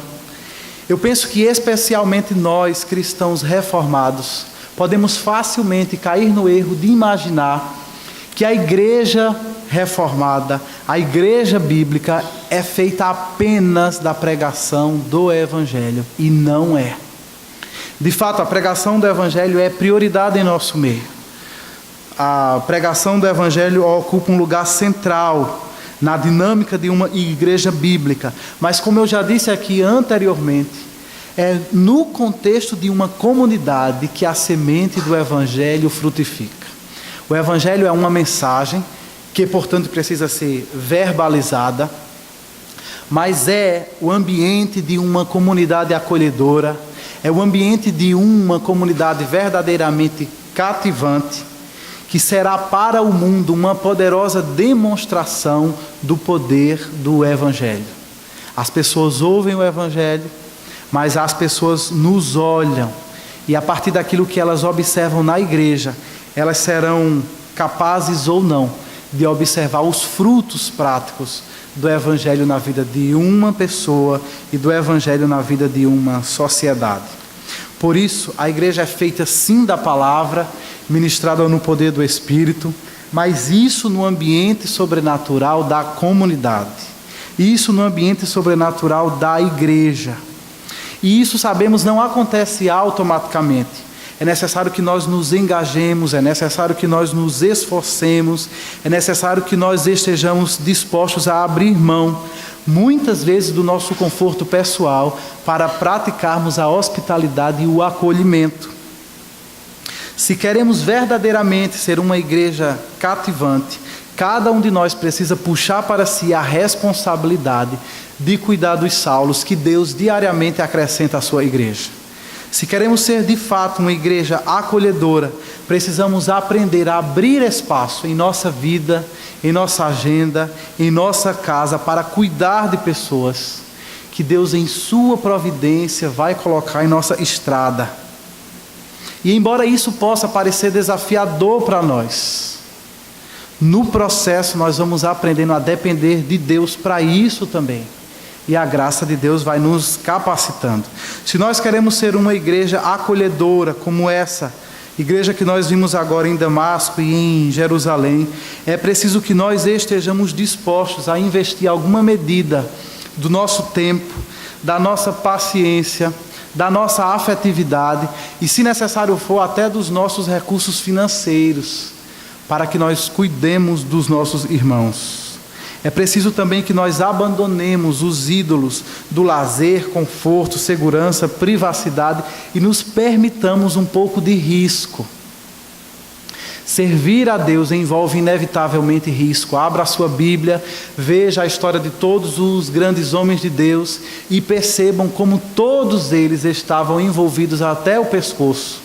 Eu penso que especialmente nós, cristãos reformados, podemos facilmente cair no erro de imaginar que a igreja reformada, a igreja bíblica é feita apenas da pregação do Evangelho, e não é. De fato, a pregação do Evangelho é prioridade em nosso meio. A pregação do Evangelho ocupa um lugar central na dinâmica de uma igreja bíblica, mas como eu já disse aqui anteriormente, é no contexto de uma comunidade que a semente do Evangelho frutifica. O Evangelho é uma mensagem que, portanto, precisa ser verbalizada, mas é o ambiente de uma comunidade acolhedora, é o ambiente de uma comunidade verdadeiramente cativante, que será para o mundo uma poderosa demonstração do poder do Evangelho. As pessoas ouvem o Evangelho, mas as pessoas nos olham, e a partir daquilo que elas observam na igreja, elas serão capazes ou não de observar os frutos práticos do Evangelho na vida de uma pessoa e do Evangelho na vida de uma sociedade. Por isso, a igreja é feita sim da palavra, ministrada no poder do Espírito, mas isso no ambiente sobrenatural da comunidade, isso no ambiente sobrenatural da igreja. E isso, sabemos, não acontece automaticamente. É necessário que nós nos engajemos, é necessário que nós nos esforcemos, é necessário que nós estejamos dispostos a abrir mão, muitas vezes, do nosso conforto pessoal, para praticarmos a hospitalidade e o acolhimento. Se queremos verdadeiramente ser uma igreja cativante, cada um de nós precisa puxar para si a responsabilidade de cuidar dos saulos que Deus diariamente acrescenta à sua igreja. Se queremos ser de fato uma igreja acolhedora, precisamos aprender a abrir espaço em nossa vida, em nossa agenda, em nossa casa, para cuidar de pessoas que Deus, em sua providência, vai colocar em nossa estrada. E embora isso possa parecer desafiador para nós, no processo nós vamos aprendendo a depender de Deus para isso também. E a graça de Deus vai nos capacitando. Se nós queremos ser uma igreja acolhedora como essa igreja que nós vimos agora em Damasco e em Jerusalém, é preciso que nós estejamos dispostos a investir alguma medida do nosso tempo, da nossa paciência, da nossa afetividade e, se necessário for, até dos nossos recursos financeiros, para que nós cuidemos dos nossos irmãos. É preciso também que nós abandonemos os ídolos do lazer, conforto, segurança, privacidade e nos permitamos um pouco de risco. Servir a Deus envolve inevitavelmente risco. Abra a sua Bíblia, veja a história de todos os grandes homens de Deus e percebam como todos eles estavam envolvidos até o pescoço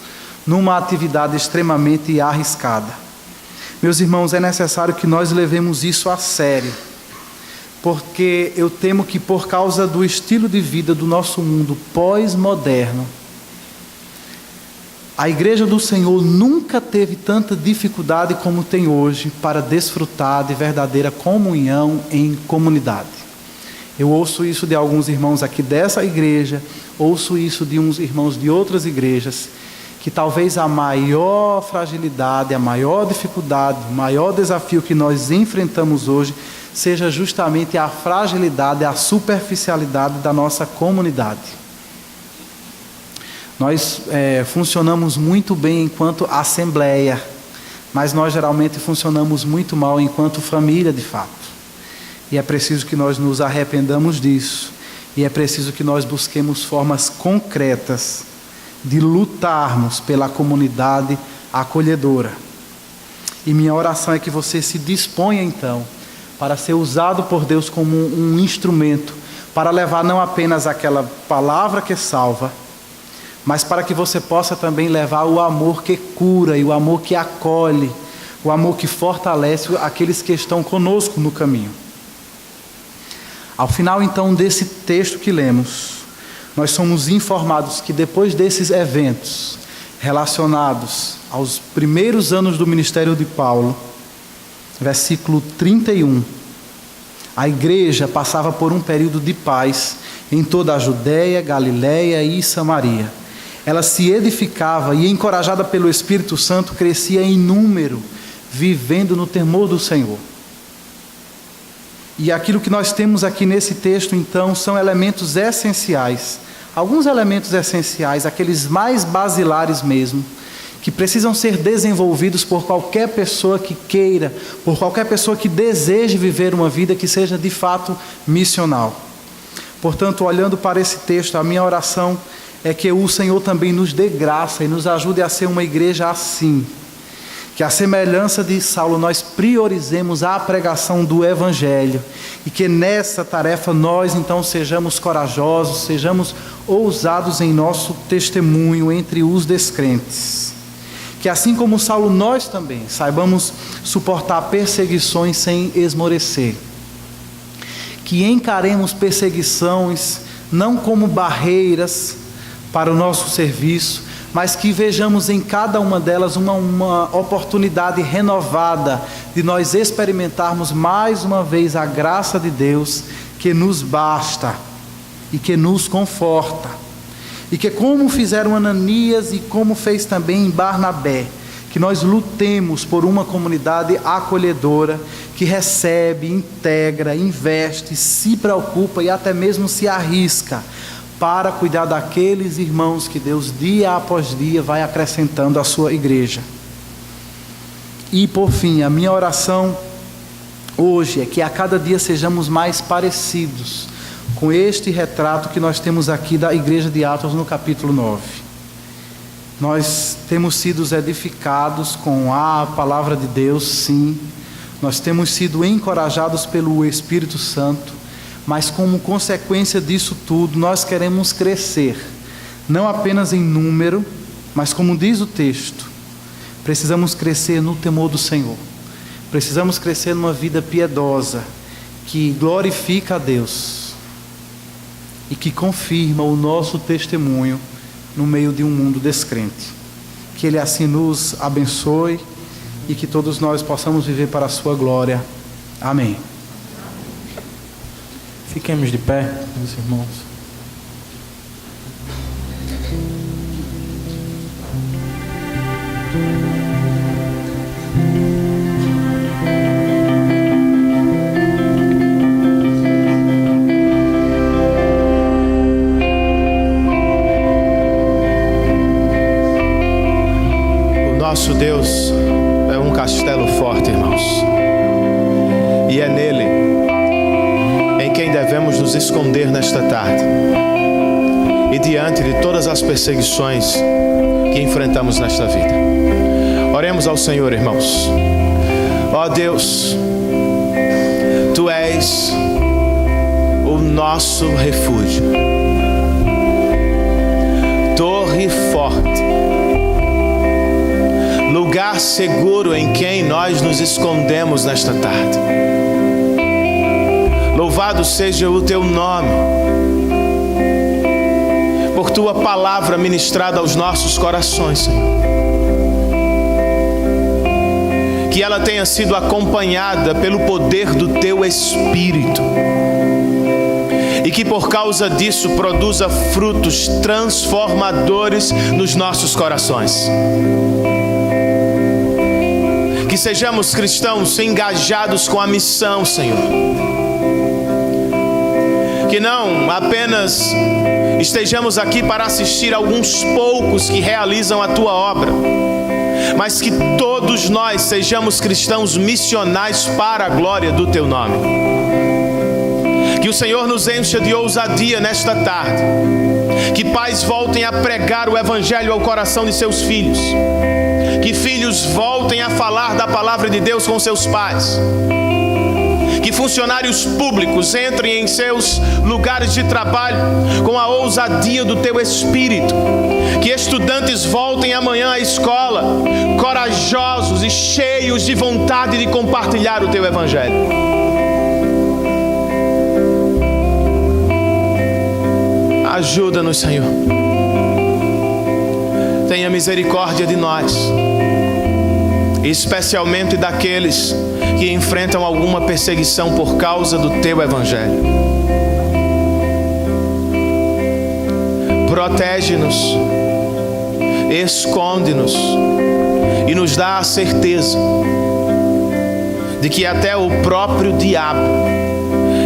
numa atividade extremamente arriscada. Meus irmãos, é necessário que nós levemos isso a sério, porque eu temo que, por causa do estilo de vida do nosso mundo pós-moderno, a igreja do Senhor nunca teve tanta dificuldade como tem hoje para desfrutar de verdadeira comunhão em comunidade. Eu ouço isso de alguns irmãos aqui dessa igreja, ouço isso de uns irmãos de outras igrejas, que talvez a maior fragilidade, a maior dificuldade, o maior desafio que nós enfrentamos hoje seja justamente a fragilidade, a superficialidade da nossa comunidade. Nós funcionamos muito bem enquanto assembleia, mas nós geralmente funcionamos muito mal enquanto família de fato. E é preciso que nós nos arrependamos disso, e é preciso que nós busquemos formas concretas de lutarmos pela comunidade acolhedora. E minha oração é que você se disponha então para ser usado por Deus como um instrumento para levar não apenas aquela palavra que salva, mas para que você possa também levar o amor que cura e o amor que acolhe, o amor que fortalece aqueles que estão conosco no caminho. Ao final então desse texto que lemos, nós somos informados que depois desses eventos relacionados aos primeiros anos do ministério de Paulo, versículo 31, a igreja passava por um período de paz em toda a Judéia, Galiléia e Samaria. Ela se edificava e, encorajada pelo Espírito Santo, crescia em número, vivendo no temor do Senhor. E aquilo que nós temos aqui nesse texto, então, são elementos essenciais. Alguns elementos essenciais, aqueles mais basilares mesmo, que precisam ser desenvolvidos por qualquer pessoa que queira, por qualquer pessoa que deseje viver uma vida que seja de fato missional. Portanto, olhando para esse texto, a minha oração é que o Senhor também nos dê graça e nos ajude a ser uma igreja assim. Que a semelhança de Saulo nós priorizemos a pregação do Evangelho e que nessa tarefa nós então sejamos corajosos, sejamos ousados em nosso testemunho entre os descrentes. Que assim como Saulo nós também saibamos suportar perseguições sem esmorecer. Que encaremos perseguições não como barreiras para o nosso serviço, mas que vejamos em cada uma delas uma oportunidade renovada de nós experimentarmos mais uma vez a graça de Deus que nos basta e que nos conforta. E que, como fizeram Ananias e como fez também Barnabé, que nós lutemos por uma comunidade acolhedora, que recebe, integra, investe, se preocupa e até mesmo se arrisca para cuidar daqueles irmãos que Deus dia após dia vai acrescentando à sua igreja. E por fim, a minha oração hoje é que a cada dia sejamos mais parecidos com este retrato que nós temos aqui da igreja de Atos no capítulo 9. Nós temos sido edificados com a palavra de Deus, sim. Nós temos sido encorajados pelo Espírito Santo, mas como consequência disso tudo, nós queremos crescer, não apenas em número, mas como diz o texto, precisamos crescer no temor do Senhor. Precisamos crescer numa vida piedosa, que glorifica a Deus e que confirma o nosso testemunho no meio de um mundo descrente. Que Ele assim nos abençoe e que todos nós possamos viver para a sua glória. Amém. Fiquemos de pé, meus irmãos. Nosso Deus é um castelo forte, irmãos, e é nele em quem devemos nos esconder nesta tarde e diante de todas as perseguições que enfrentamos nesta vida. Oremos ao Senhor, irmãos. Ó Deus, Tu és o nosso refúgio, torre forte, lugar seguro em quem nós nos escondemos nesta tarde. Louvado seja o Teu nome, por Tua palavra ministrada aos nossos corações, Senhor. Que ela tenha sido acompanhada pelo poder do Teu Espírito, e que por causa disso produza frutos transformadores nos nossos corações. Que sejamos cristãos engajados com a missão, Senhor. Que não apenas estejamos aqui para assistir alguns poucos que realizam a Tua obra, mas que todos nós sejamos cristãos missionais para a glória do Teu nome. Que o Senhor nos encha de ousadia nesta tarde. Que pais voltem a pregar o Evangelho ao coração de seus filhos. Que filhos voltem a falar da palavra de Deus com seus pais. Que funcionários públicos entrem em seus lugares de trabalho com a ousadia do Teu Espírito. Que estudantes voltem amanhã à escola corajosos e cheios de vontade de compartilhar o Teu Evangelho. Ajuda-nos, Senhor. Tenha misericórdia de nós, especialmente daqueles que enfrentam alguma perseguição por causa do Teu Evangelho. Protege-nos, esconde-nos e nos dá a certeza de que até o próprio diabo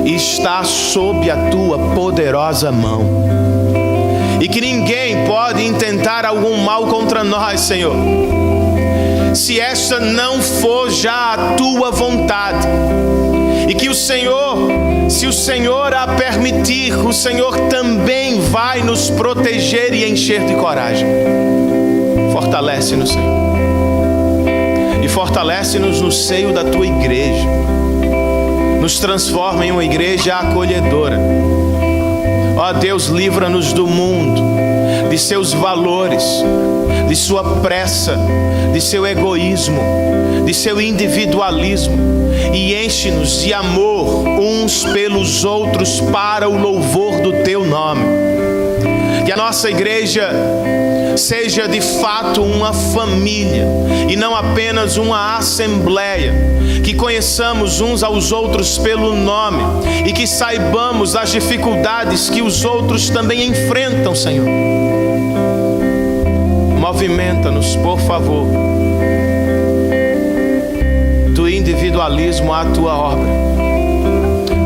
está sob a Tua poderosa mão. E que ninguém pode intentar algum mal contra nós, Senhor, se esta não for já a Tua vontade. E que o Senhor, se o Senhor a permitir, o Senhor também vai nos proteger e encher de coragem. Fortalece-nos, Senhor, e fortalece-nos no seio da Tua igreja. Nos transforma em uma igreja acolhedora. Ó Deus, livra-nos do mundo, de seus valores, de sua pressa, de seu egoísmo, de seu individualismo, e enche-nos de amor uns pelos outros para o louvor do Teu nome. Que a nossa igreja seja de fato uma família e não apenas uma assembleia. Que conheçamos uns aos outros pelo nome e que saibamos as dificuldades que os outros também enfrentam, Senhor. Movimenta-nos, por favor, individualismo à tua obra,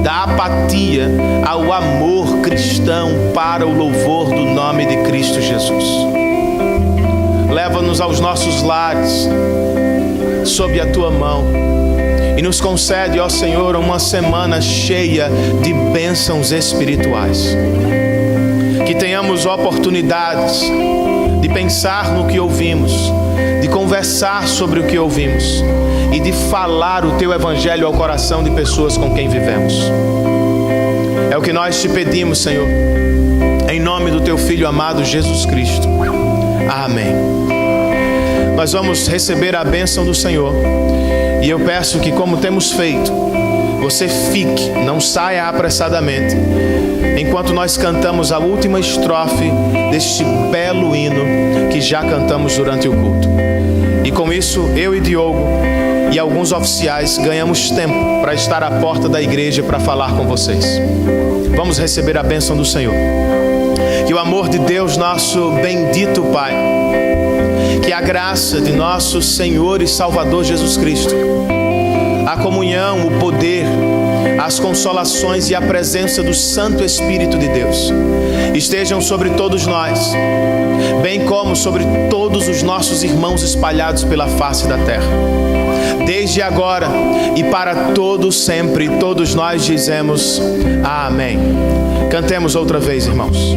da apatia ao amor cristão para o louvor do nome de Cristo Jesus. Leva-nos aos nossos lares, sob a tua mão, e nos concede, ó Senhor, uma semana cheia de bênçãos espirituais. Que tenhamos oportunidades de pensar no que ouvimos, de conversar sobre o que ouvimos e de falar o teu evangelho ao coração de pessoas com quem vivemos. É o que nós te pedimos, Senhor, em nome do teu Filho amado Jesus Cristo. Amém. Nós vamos receber a bênção do Senhor, e eu peço que, como temos feito, você fique, não saia apressadamente, enquanto nós cantamos a última estrofe deste belo hino que já cantamos durante o culto. E com isso, eu e Diogo e alguns oficiais ganhamos tempo para estar à porta da igreja para falar com vocês. Vamos receber a bênção do Senhor. Que o amor de Deus, nosso bendito Pai, que a graça de nosso Senhor e Salvador Jesus Cristo, a comunhão, o poder, as consolações e a presença do Santo Espírito de Deus estejam sobre todos nós, bem como sobre todos os nossos irmãos espalhados pela face da terra, desde agora e para todo sempre. Todos nós dizemos amém. Cantemos outra vez, irmãos.